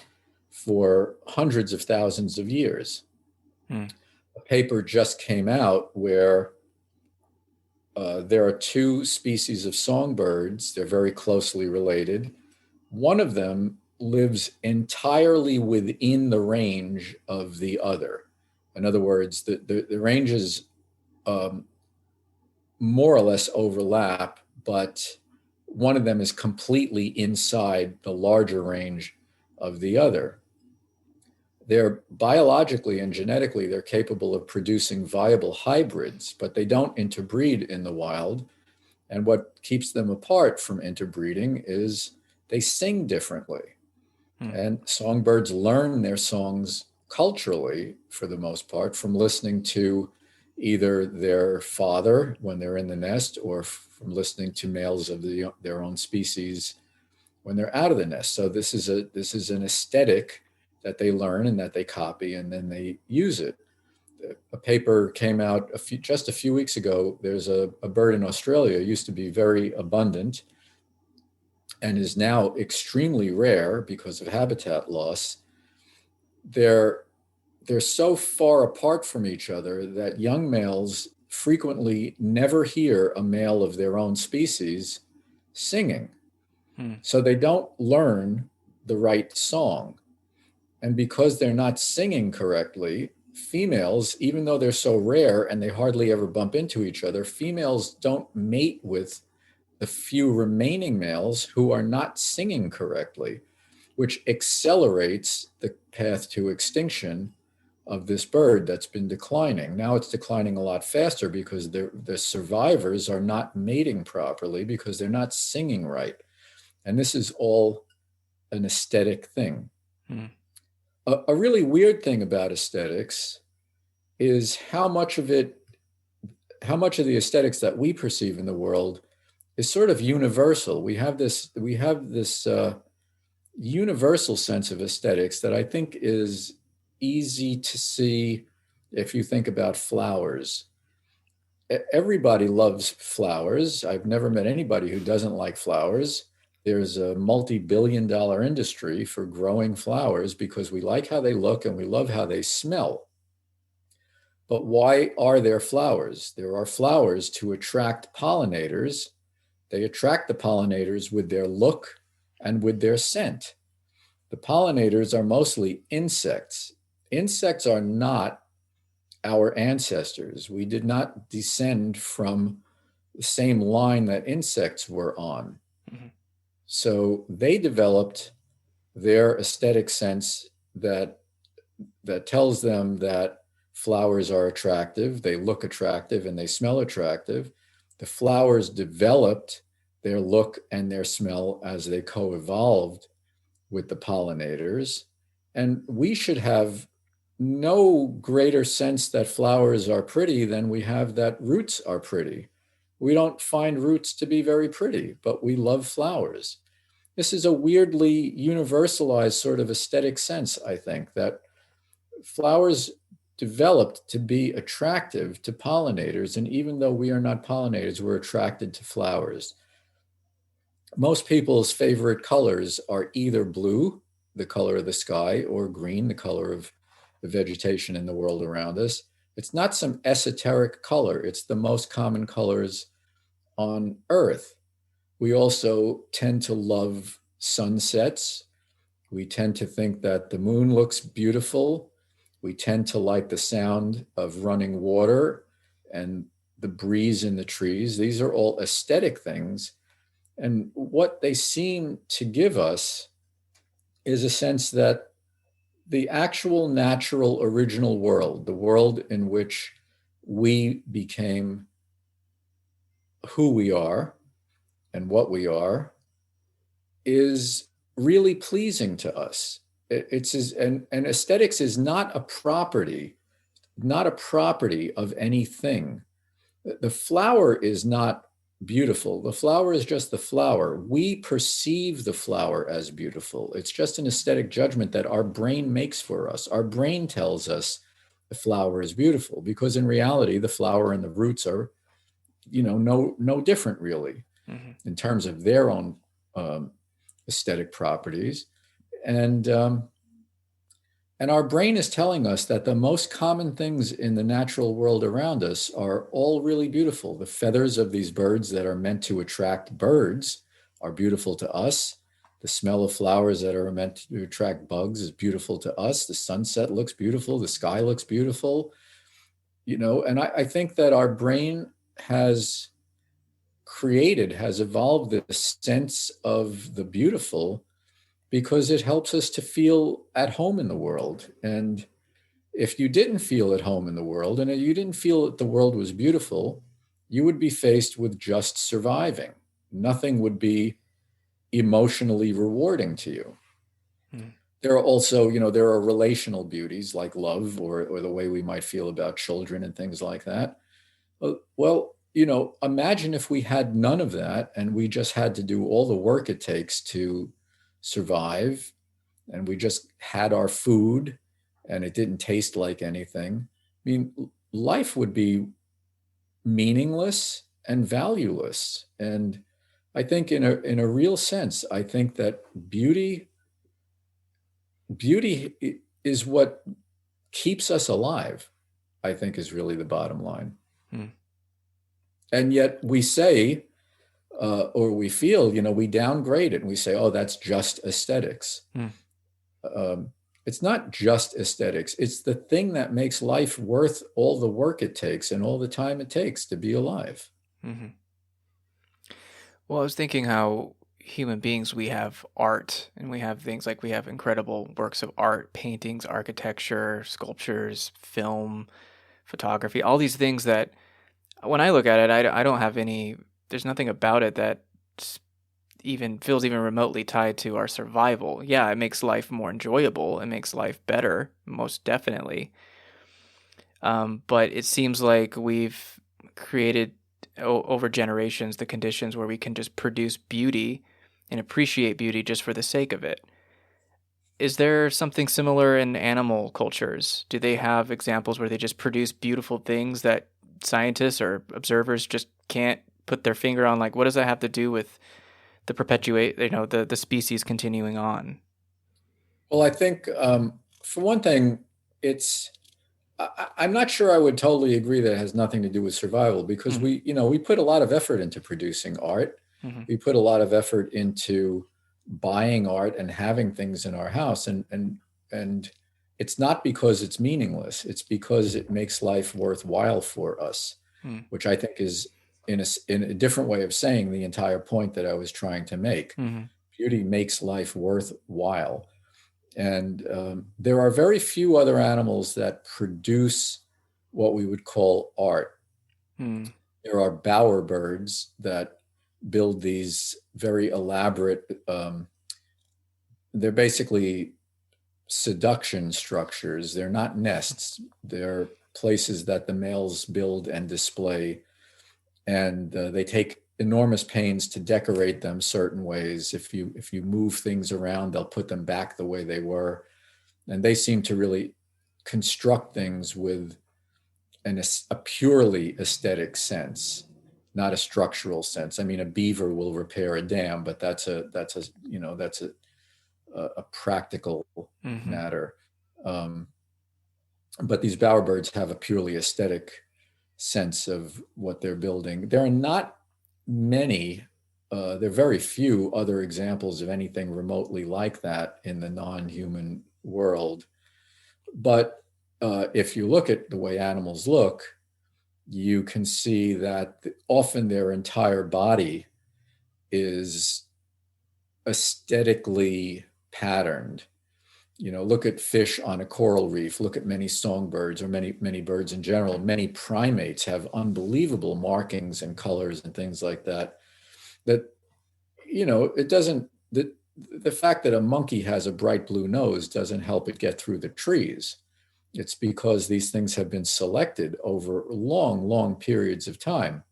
for hundreds of thousands of years. A paper just came out where there are two species of songbirds. They're very closely related. One of them lives entirely within the range of the other. In other words, the ranges more or less overlap, but one of them is completely inside the larger range of the other. They're biologically and genetically, they're capable of producing viable hybrids, but they don't interbreed in the wild. And what keeps them apart from interbreeding is they sing differently. And songbirds learn their songs culturally, for the most part, from listening to either their father when they're in the nest or from listening to males of their own species when they're out of the nest. So this is an aesthetic that they learn and that they copy, and then they use it. A paper came out just a few weeks ago. There's a bird in Australia, used to be very abundant and is now extremely rare because of habitat loss. They're so far apart from each other that young males frequently never hear a male of their own species singing. So they don't learn the right song. And because they're not singing correctly, females, even though they're so rare and they hardly ever bump into each other, females don't mate with the few remaining males who are not singing correctly, which accelerates the path to extinction of this bird that's been declining. Now it's declining a lot faster because the survivors are not mating properly because they're not singing right. And this is all an aesthetic thing. A really weird thing about aesthetics is how much of the aesthetics that we perceive in the world is sort of universal. We have this universal sense of aesthetics that I think is easy to see if you think about flowers. Everybody loves flowers. I've never met anybody who doesn't like flowers. There's a multi-billion-dollar industry for growing flowers because we like how they look and we love how they smell. But why are there flowers? There are flowers to attract pollinators. They attract the pollinators with their look and with their scent. The pollinators are mostly insects. Insects are not our ancestors. We did not descend from the same line that insects were on. So they developed their aesthetic sense that tells them that flowers are attractive, they look attractive, and they smell attractive. The flowers developed their look and their smell as they co-evolved with the pollinators. And we should have no greater sense that flowers are pretty than we have that roots are pretty. We don't find roots to be very pretty, but we love flowers. This is a weirdly universalized sort of aesthetic sense, I think, that flowers developed to be attractive to pollinators. And even though we are not pollinators, we're attracted to flowers. Most people's favorite colors are either blue, the color of the sky, or green, the color of the vegetation in the world around us. It's not some esoteric color. It's the most common colors on Earth. We also tend to love sunsets. We tend to think that the moon looks beautiful. We tend to like the sound of running water and the breeze in the trees. These are all aesthetic things. And what they seem to give us is a sense that the actual natural original world, the world in which we became who we are and what we are, is really pleasing to us. And aesthetics is not a property, not a property of anything. The flower is not beautiful. The flower is just the flower. We perceive the flower as beautiful. It's just an aesthetic judgment that our brain makes for us. Our brain tells us the flower is beautiful because in reality, the flower and the roots are, no different really in terms of their own aesthetic properties. And our brain is telling us that the most common things in the natural world around us are all really beautiful. The feathers of these birds that are meant to attract birds are beautiful to us. The smell of flowers that are meant to attract bugs is beautiful to us. The sunset looks beautiful. The sky looks beautiful. And I think that our brain has evolved this sense of the beautiful because it helps us to feel at home in the world. And if you didn't feel at home in the world and you didn't feel that the world was beautiful, you would be faced with just surviving. Nothing would be emotionally rewarding to you. There are also, there are relational beauties like love or the way we might feel about children and things like that. Well, imagine if we had none of that and we just had to do all the work it takes to survive, and we just had our food and it didn't taste like anything. I mean, life would be meaningless and valueless. And I think in a real sense, I think that beauty is what keeps us alive, I think is really the bottom line. And yet we say, or we feel, we downgrade it and we say, oh, that's just aesthetics. It's not just aesthetics. It's the thing that makes life worth all the work it takes and all the time it takes to be alive. Well, I was thinking how human beings, we have art and we have things like we have incredible works of art, paintings, architecture, sculptures, film, photography, all these things that when I look at it, I don't have any, there's nothing about it that even feels even remotely tied to our survival. Yeah, it makes life more enjoyable. It makes life better, most definitely. But it seems like we've created over generations the conditions where we can just produce beauty and appreciate beauty just for the sake of it. Is there something similar in animal cultures? Do they have examples where they just produce beautiful things that scientists or observers just can't put their finger on? Like, what does that have to do with the the species continuing on? Well, I think for one thing, I'm not sure I would totally agree that it has nothing to do with survival because we put a lot of effort into producing art. We put a lot of effort into buying art and having things in our house. And it's not because it's meaningless. It's because it makes life worthwhile for us, which I think is in a different way of saying the entire point that I was trying to make. Beauty makes life worthwhile. And there are very few other animals that produce what we would call art. There are bowerbirds that build these very elaborate, they're basically seduction structures. They're not nests. They're places that the males build and display. And they take enormous pains to decorate them certain ways. If you move things around, they'll put them back the way they were. And they seem to really construct things with a purely aesthetic sense, not a structural sense. I mean, a beaver will repair a dam, but that's a practical matter. But these bowerbirds have a purely aesthetic sense of what they're building. There are not many, there are very few other examples of anything remotely like that in the non-human world. But if you look at the way animals look, you can see that often their entire body is aesthetically patterned. Look at fish on a coral reef, look at many songbirds or many birds in general. Many primates have unbelievable markings and colors and things like that. It doesn't, the fact that a monkey has a bright blue nose doesn't help it get through the trees. It's because these things have been selected over long, long periods of time.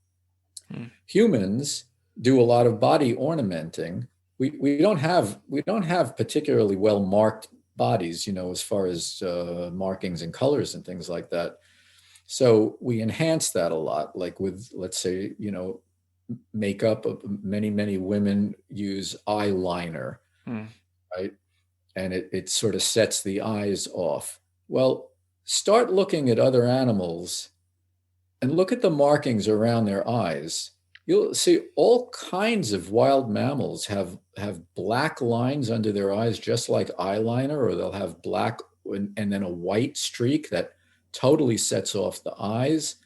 Humans do a lot of body ornamenting. We don't have particularly well marked bodies, as far as markings and colors and things like that. So we enhance that a lot, like with, let's say, makeup. Many women use eyeliner, right? And it sort of sets the eyes off. Well, start looking at other animals and look at the markings around their eyes. You'll see all kinds of wild mammals have black lines under their eyes, just like eyeliner, or they'll have black and then a white streak that totally sets off the eyes.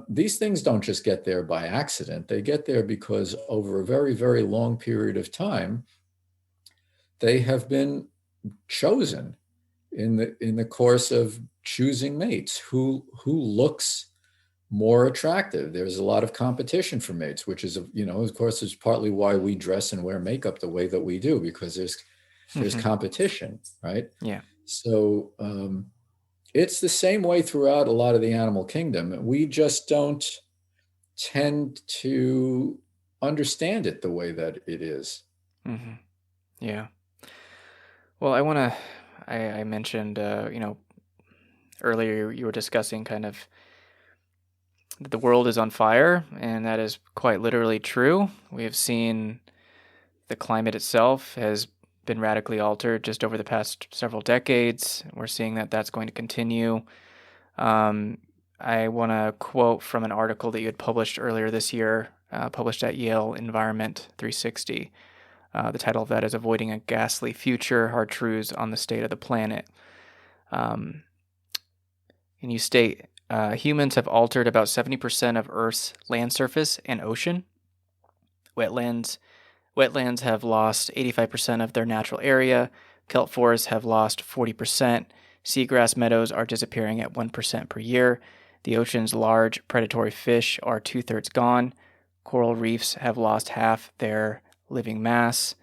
These things don't just get there by accident. They get there because over a very, very long period of time, they have been chosen in the course of choosing mates who looks more attractive. There's a lot of competition for mates, which is, of course, is partly why we dress and wear makeup the way that we do, because there's competition, right? Yeah. So it's the same way throughout a lot of the animal kingdom. We just don't tend to understand it the way that it is. Mm-hmm. Yeah. Well, I mentioned, earlier you were discussing kind of that the world is on fire, and that is quite literally true. We have seen the climate itself has been radically altered just over the past several decades. We're seeing that that's going to continue. I want to quote from an article that you had published earlier this year, published at Yale Environment 360. The title of that is Avoiding a Ghastly Future, Hard Truths on the State of the Planet. And you state, humans have altered about 70% of Earth's land surface and ocean. Wetlands have lost 85% of their natural area. Kelp forests have lost 40%. Seagrass meadows are disappearing at 1% per year. The ocean's large predatory fish are 2/3 gone. Coral reefs have lost half their living mass.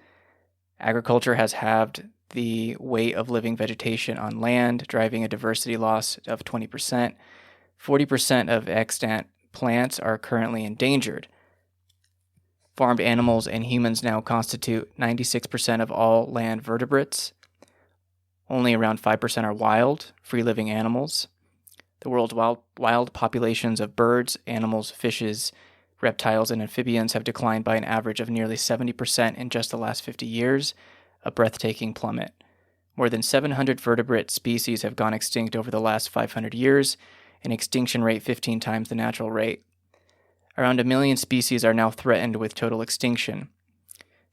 Agriculture has halved the weight of living vegetation on land, driving a diversity loss of 20%. 40% of extant plants are currently endangered. Farmed animals and humans now constitute 96% of all land vertebrates. Only around 5% are wild, free-living animals. The world's wild populations of birds, animals, fishes, reptiles, and amphibians have declined by an average of nearly 70% in just the last 50 years, a breathtaking plummet. More than 700 vertebrate species have gone extinct over the last 500 years, an extinction rate 15 times the natural rate. Around 1 million species are now threatened with total extinction.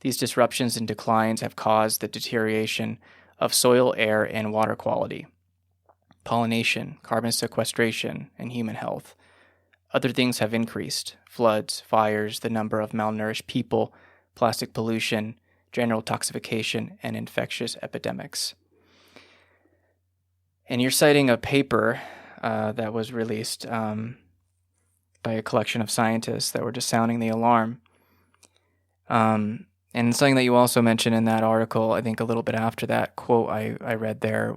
These disruptions and declines have caused the deterioration of soil, air, and water quality, pollination, carbon sequestration, and human health. Other things have increased: floods, fires, the number of malnourished people, plastic pollution, general toxification, and infectious epidemics. And you're citing a paper that was released by a collection of scientists that were just sounding the alarm. And something that you also mentioned in that article, I think a little bit after that quote I read there,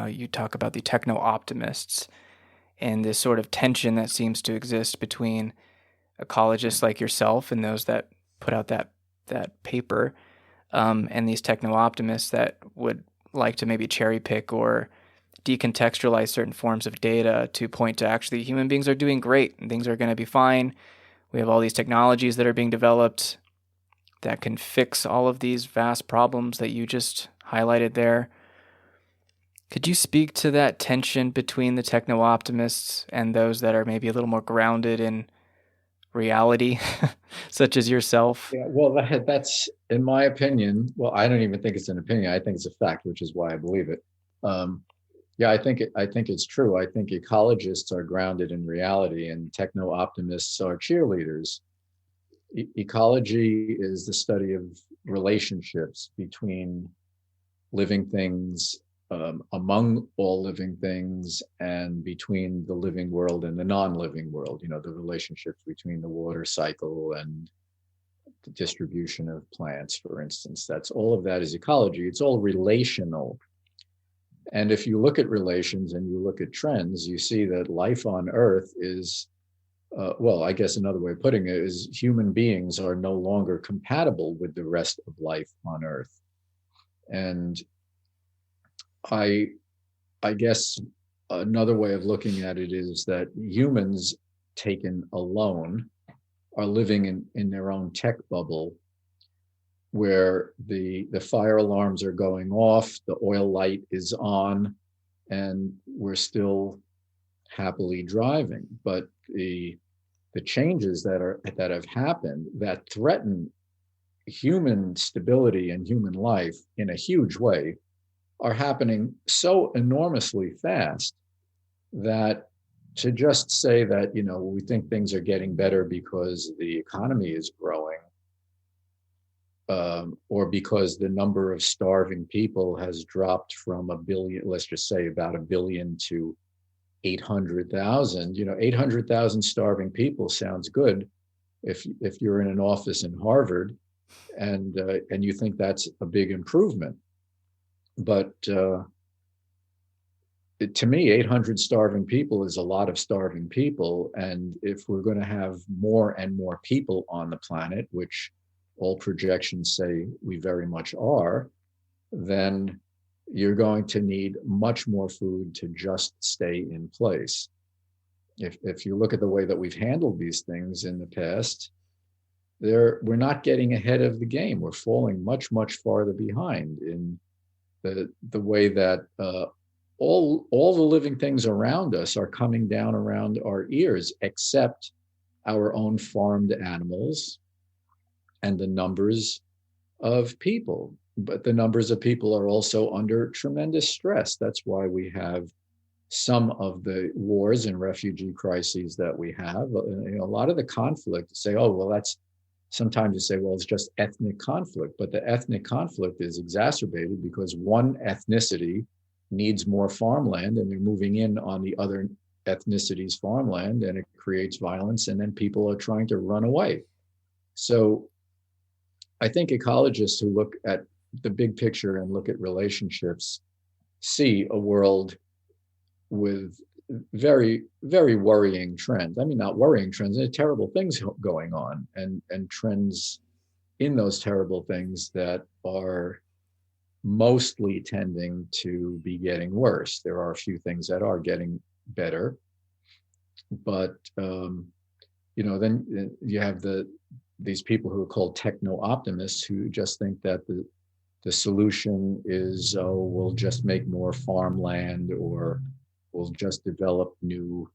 you talk about the techno-optimists and this sort of tension that seems to exist between ecologists like yourself and those that put out that paper, and these techno-optimists that would like to maybe cherry pick or decontextualize certain forms of data to point to actually human beings are doing great and things are going to be fine. We have all these technologies that are being developed that can fix all of these vast problems that you just highlighted there. Could you speak to that tension between the techno-optimists and those that are maybe a little more grounded in reality, such as yourself? Yeah, well, that's in my opinion. Well, I don't even think it's an opinion. I think it's a fact, which is why I believe it. Um, yeah, I think it's true. I think ecologists are grounded in reality, and techno optimists are cheerleaders. Ecology is the study of relationships between living things, among all living things, and between the living world and the non-living world. You know, the relationships between the water cycle and the distribution of plants, for instance. That's all of that is ecology. It's all relational. And if you look at relations and you look at trends, you see that life on Earth is, well, I guess another way of putting it is human beings are no longer compatible with the rest of life on Earth. And I, I guess another way of looking at it is that humans taken alone are living in their own tech bubble where the fire alarms are going off, the oil light is on, and we're still happily driving. But the changes that have happened that threaten human stability and human life in a huge way are happening so enormously fast that to just say that, you know, we think things are getting better because the economy is growing, or because the number of starving people has dropped from a billion, let's just say about a billion to 800,000. You know, 800,000 starving people sounds good if you're in an office in Harvard and you think that's a big improvement. But to me, 800 starving people is a lot of starving people. And if we're going to have more and more people on the planet, which all projections say we very much are, then you're going to need much more food to just stay in place. If you look at the way that we've handled these things in the past, we're not getting ahead of the game. We're falling much, much farther behind in the way that all the living things around us are coming down around our ears, except our own farmed animals and the numbers of people. But the numbers of people are also under tremendous stress. That's why we have some of the wars and refugee crises that we have. You know, a lot of the conflict, say, oh, well, that's sometimes you say, well, it's just ethnic conflict. But the ethnic conflict is exacerbated because one ethnicity needs more farmland and they're moving in on the other ethnicity's farmland, and it creates violence, and then people are trying to run away. So I think ecologists who look at the big picture and look at relationships see a world with very, very worrying trends. I mean, not worrying trends, there are terrible things going on, and trends in those terrible things that are mostly tending to be getting worse. There are a few things that are getting better, but you know, then you have these people who are called techno optimists who just think that the solution is, oh, we'll just make more farmland, or we'll just develop new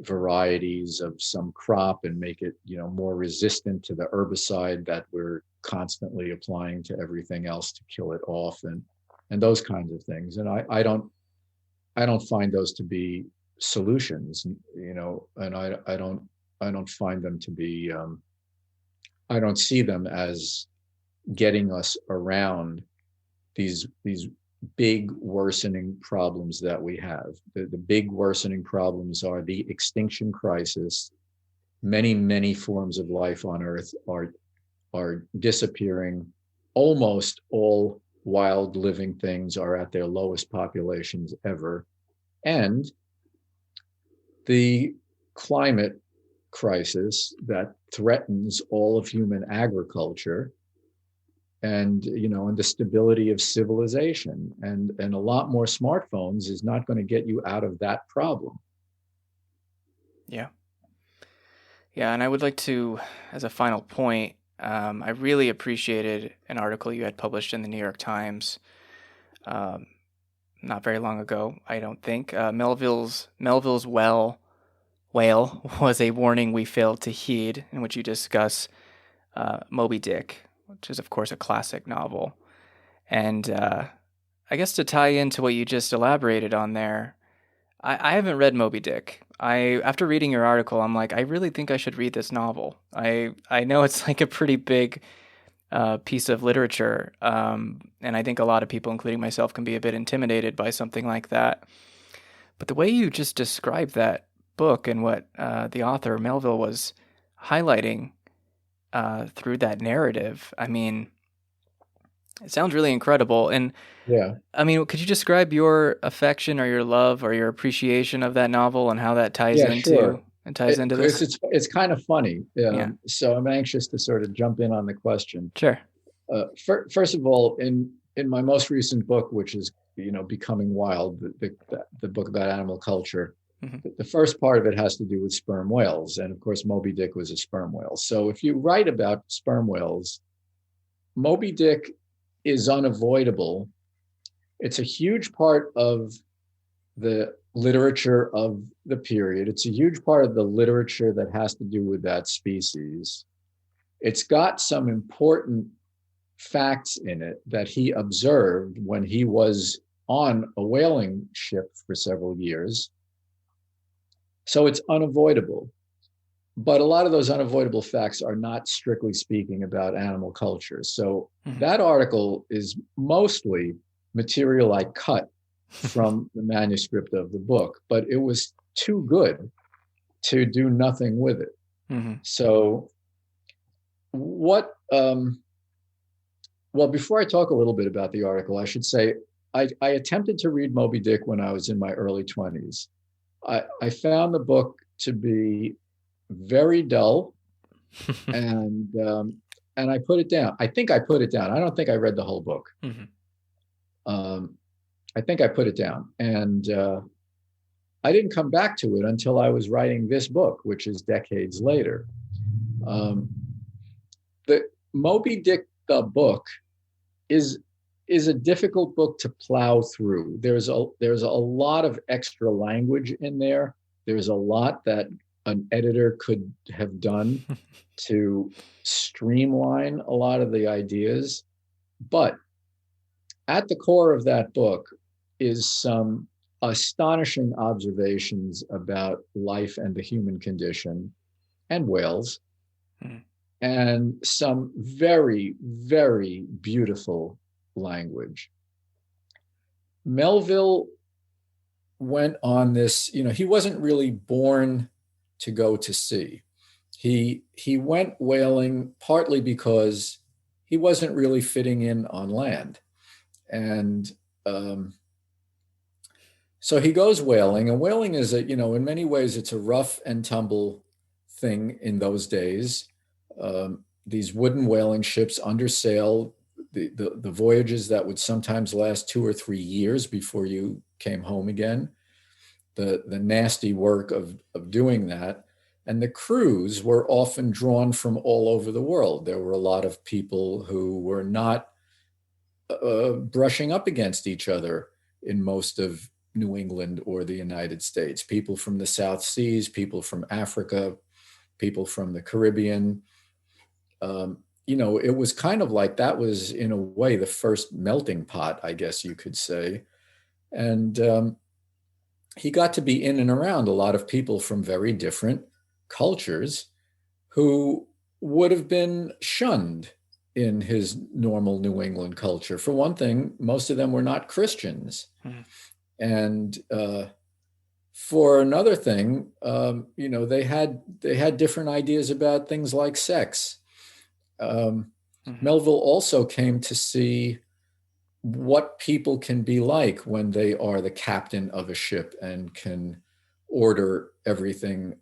varieties of some crop and make it, you know, more resistant to the herbicide that we're constantly applying to everything else to kill it off, and those kinds of things. And I don't find those to be solutions, you know, and I don't find them to be I don't see them as getting us around these big worsening problems that we have. The big worsening problems are the extinction crisis. Many forms of life on Earth are disappearing. Almost all wild living things are at their lowest populations ever. And the climate crisis that threatens all of human agriculture, and, you know, and the stability of civilization, and a lot more smartphones is not going to get you out of that problem. Yeah. And I would like to, as a final point, I really appreciated an article you had published in the New York Times not very long ago, I don't think. Melville's well Whale was a warning we failed to heed, in which you discuss Moby Dick, which is, of course, a classic novel. And I guess to tie into what you just elaborated on there, I haven't read Moby Dick. After reading your article, I'm like, I really think I should read this novel. I know it's like a pretty big piece of literature, and I think a lot of people, including myself, can be a bit intimidated by something like that. But the way you just described that book and what the author Melville was highlighting through that narrative, I mean, it sounds really incredible. And Yeah. I mean, could you describe your affection or your love or your appreciation of that novel and how that ties Yeah, into sure. this? It's kind of funny. Yeah, So I'm anxious to sort of jump in on the question. sure. First of all, in my most recent book, which is Becoming Wild, the book about animal culture, Hmm. the first part of it has to do with sperm whales, and of course, Moby Dick was a sperm whale. So if you write about sperm whales, Moby Dick is unavoidable. It's a huge part of the literature of the period. It's a huge part of the literature that has to do with that species. It's got some important facts in it that he observed when he was on a whaling ship for several years. So it's unavoidable. But a lot of those unavoidable facts are not strictly speaking about animal culture. So Hmm. that article is mostly material I cut from the manuscript of the book, but it was too good to do nothing with it. Hmm. So what well, before I talk a little bit about the article, I should say I attempted to read Moby Dick when I was in my early 20s. I found the book to be very dull, and I put it down. I think I put it down. I don't think I read the whole book. Hmm. I think I put it down, and I didn't come back to it until I was writing this book, which is decades later. Um, the Moby Dick, the book, is a difficult book to plow through. There's a lot of extra language in there. There's a lot that an editor could have done to streamline a lot of the ideas. But at the core of that book is some astonishing observations about life and the human condition and whales, and some very, very beautiful language. Melville went on this, he wasn't really born to go to sea. He went whaling partly because he wasn't really fitting in on land. And so he goes whaling, and whaling is in many ways, it's a rough and tumble thing in those days. These wooden whaling ships under sail, the voyages that would sometimes last 2 or 3 years before you came home again, the nasty work of doing that. And the crews were often drawn from all over the world. There were a lot of people who were not brushing up against each other in most of New England or the United States. People from the South Seas, people from Africa, people from the Caribbean. It was kind of like that was, in a way, the first melting pot, I guess you could say. And he got to be in and around a lot of people from very different cultures who would have been shunned in his normal New England culture. For one thing, most of them were not Christians. Mm-hmm. And for another thing, they had different ideas about things like sex. Mm-hmm. Melville also came to see what people can be like when they are the captain of a ship and can order everything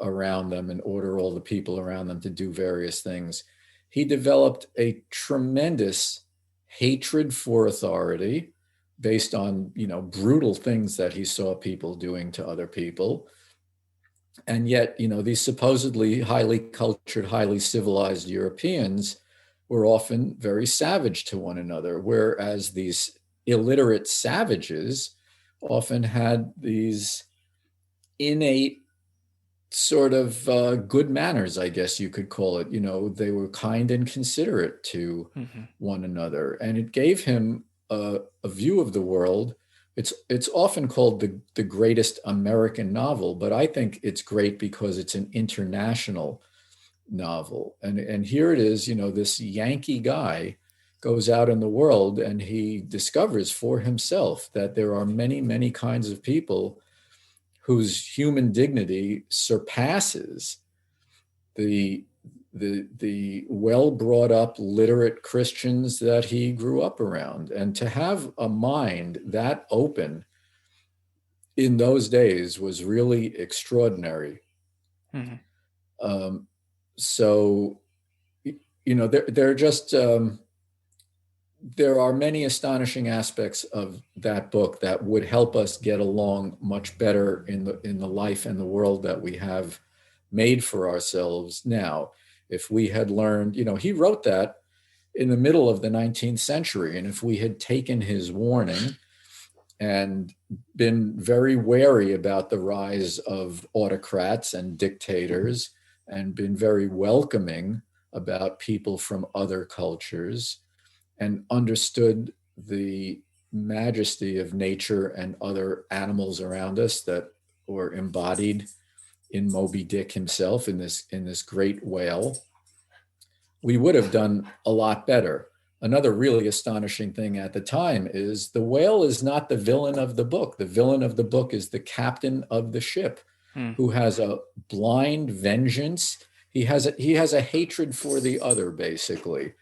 around them and order all the people around them to do various things. He developed a tremendous hatred for authority based on, brutal things that he saw people doing to other people. And yet, these supposedly highly cultured, highly civilized Europeans were often very savage to one another, whereas these illiterate savages often had these innate sort of good manners, I guess you could call it. They were kind and considerate to Mm-hmm. one another, and it gave him a view of the world. It's often called the greatest American novel, but I think it's great because it's an international novel. And here it is, this Yankee guy goes out in the world and he discovers for himself that there are many, many kinds of people whose human dignity surpasses the the well brought up literate Christians that he grew up around. And to have a mind that open in those days was really extraordinary. Mm-hmm. Um, so there are just there are many astonishing aspects of that book that would help us get along much better in the life and the world that we have made for ourselves now. If we had learned, he wrote that in the middle of the 19th century, and if we had taken his warning and been very wary about the rise of autocrats and dictators and been very welcoming about people from other cultures and understood the majesty of nature and other animals around us that were embodied in Moby Dick himself, in this great whale, we would have done a lot better. Another really astonishing thing at the time is the whale is not the villain of the book. The villain of the book is the captain of the ship, Mm. who has a blind vengeance. He has a hatred for the other, basically,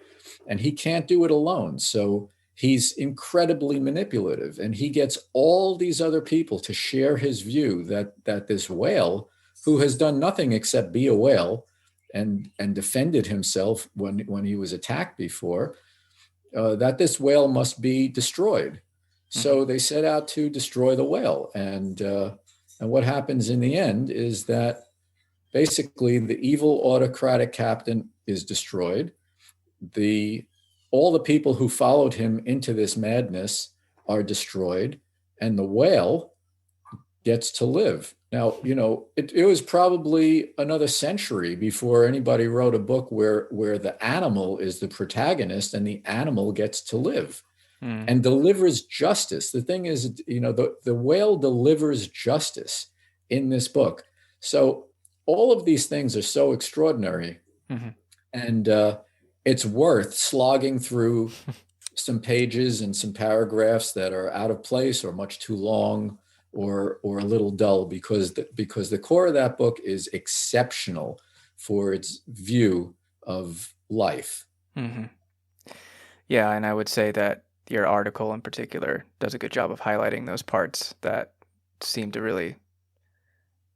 and he can't do it alone. So he's incredibly manipulative, and he gets all these other people to share his view that this whale, who has done nothing except be a whale and defended himself when he was attacked before, that this whale must be destroyed. Mm-hmm. So they set out to destroy the whale, and what happens in the end is that basically the evil autocratic captain is destroyed. The All the people who followed him into this madness are destroyed, and the whale gets to live. Now, it was probably another century before anybody wrote a book where the animal is the protagonist and the animal gets to live Mm. and delivers justice. The thing is, the whale delivers justice in this book. So all of these things are so extraordinary. Mm-hmm. And it's worth slogging through some pages and some paragraphs that are out of place or much too long or a little dull, because the core of that book is exceptional for its view of life. Mm-hmm. Yeah, and I would say that your article in particular does a good job of highlighting those parts that seem to really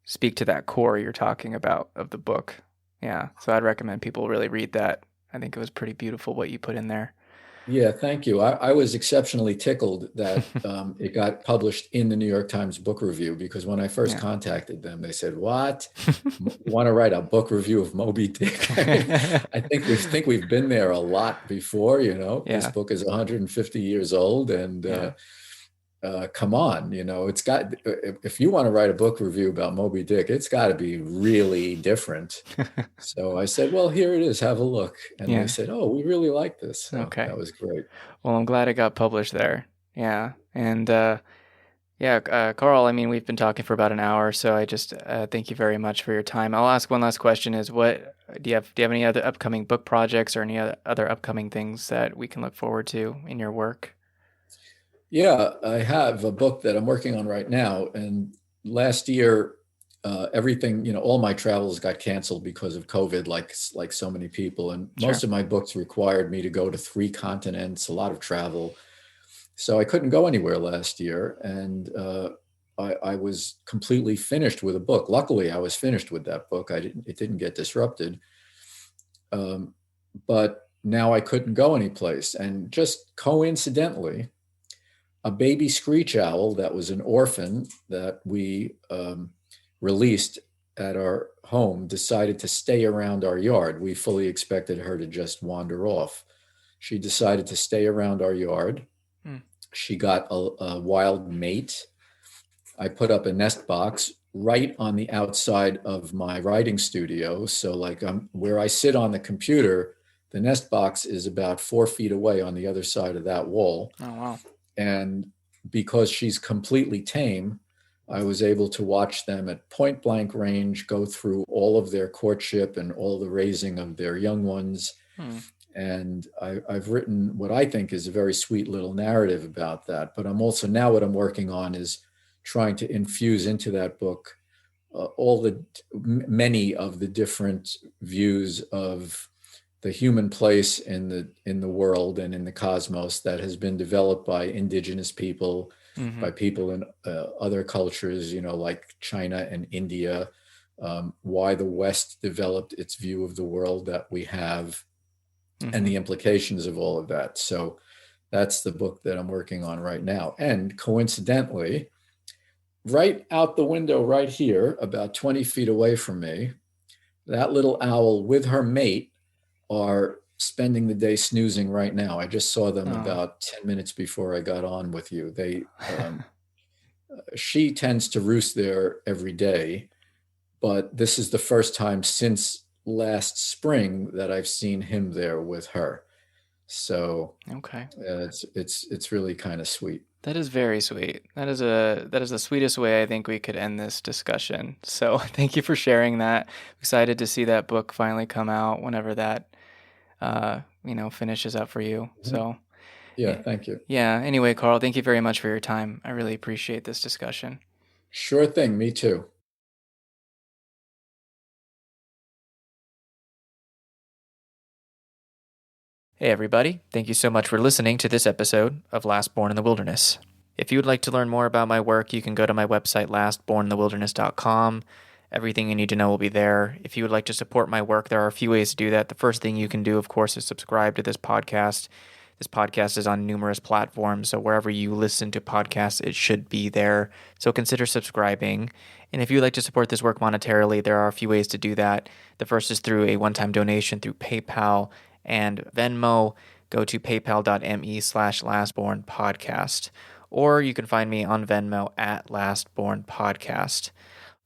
speak to that core you're talking about of the book. Yeah, so I'd recommend people really read that. I think it was pretty beautiful what you put in there. Yeah, thank you. I was exceptionally tickled that it got published in the New York Times Book Review, because when I first Yeah. contacted them, they said, "What? Want to write a book review of Moby Dick?" I think we've been there a lot before. This Yeah. book is 150 years old, and Yeah. come on, it's got. If you want to write a book review about Moby Dick, it's got to be really different. So I said, "Well, here it is. Have a look." And Yeah. they said, "Oh, we really like this." So Okay. that was great. Well, I'm glad it got published there. Yeah. And Carl, I mean, we've been talking for about an hour, so I just thank you very much for your time. I'll ask one last question: Is what do you have any other upcoming book projects or any other upcoming things that we can look forward to in your work? Yeah, I have a book that I'm working on right now. And last year, everything, all my travels got canceled because of COVID, like so many people. And most Sure. of my books required me to go to 3 continents, a lot of travel. So I couldn't go anywhere last year. And I was completely finished with a book. Luckily, I was finished with that book. It didn't get disrupted. But now I couldn't go anyplace. And just coincidentally, a baby screech owl that was an orphan that we released at our home decided to stay around our yard. We fully expected her to just wander off. She decided to stay around our yard. Hmm. She got a wild mate, I put up a nest box right on the outside of my writing studio. So like where I sit on the computer, the nest box is about 4 feet away on the other side of that wall. Oh, wow. And because she's completely tame, I was able to watch them at point blank range go through all of their courtship and all the raising of their young ones. And I've written what I think is a very sweet little narrative about that. But I'm also, now what I'm working on is trying to infuse into that book many of the different views of the human place in the world and in the cosmos that has been developed by indigenous people, by people in other cultures, like China and India, why the West developed its view of the world that we have, and the implications of all of that. So that's the book that I'm working on right now. And coincidentally, right out the window right here, about 20 feet away from me, that little owl with her mate are spending the day snoozing right now. I just saw them about 10 minutes before I got on with you. She tends to roost there every day, but this is the first time since last spring that I've seen him there with her. So Okay. It's really kind of sweet. That is very sweet. That is the sweetest way I think we could end this discussion. So thank you for sharing that. Excited to see that book finally come out whenever that finishes up for you. So yeah, thank you. Yeah. Anyway, Carl, thank you very much for your time. I really appreciate this discussion. Sure thing. Me too. Hey everybody, thank you so much for listening to this episode of Last Born in the Wilderness. If you would like to learn more about my work, you can go to my website, lastborninthewilderness.com. Everything you need to know will be there. If you would like to support my work, there are a few ways to do that. The first thing you can do, of course, is subscribe to this podcast. This podcast is on numerous platforms, so wherever you listen to podcasts, it should be there. So consider subscribing. And if you'd like to support this work monetarily, there are a few ways to do that. The first is through a one-time donation through PayPal and Venmo. Go to paypal.me/lastbornpodcast. Or you can find me on Venmo at lastbornpodcast.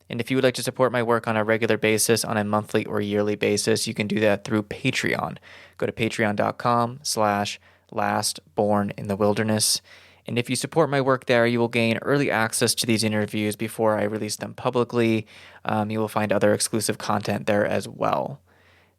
And if you would like to support my work on a regular basis, on a monthly or yearly basis, you can do that through Patreon. Go to patreon.com/lastborninthewilderness. And if you support my work there, you will gain early access to these interviews before I release them publicly. You will find other exclusive content there as well.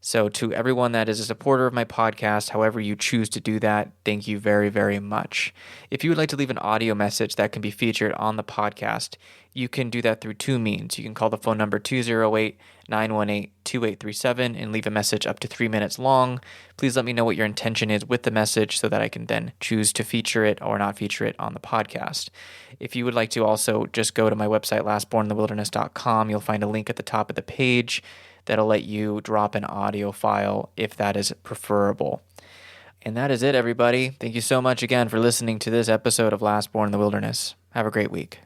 So to everyone that is a supporter of my podcast, however you choose to do that, thank you very, very much. If you would like to leave an audio message that can be featured on the podcast, you can do that through two means. You can call the phone number 208-918-2837 and leave a message up to 3 minutes long. Please let me know what your intention is with the message so that I can then choose to feature it or not feature it on the podcast. If you would like to also just go to my website, lastborninthewilderness.com, you'll find a link at the top of the page that'll let you drop an audio file if that is preferable. And that is it, everybody. Thank you so much again for listening to this episode of Last Born in the Wilderness. Have a great week.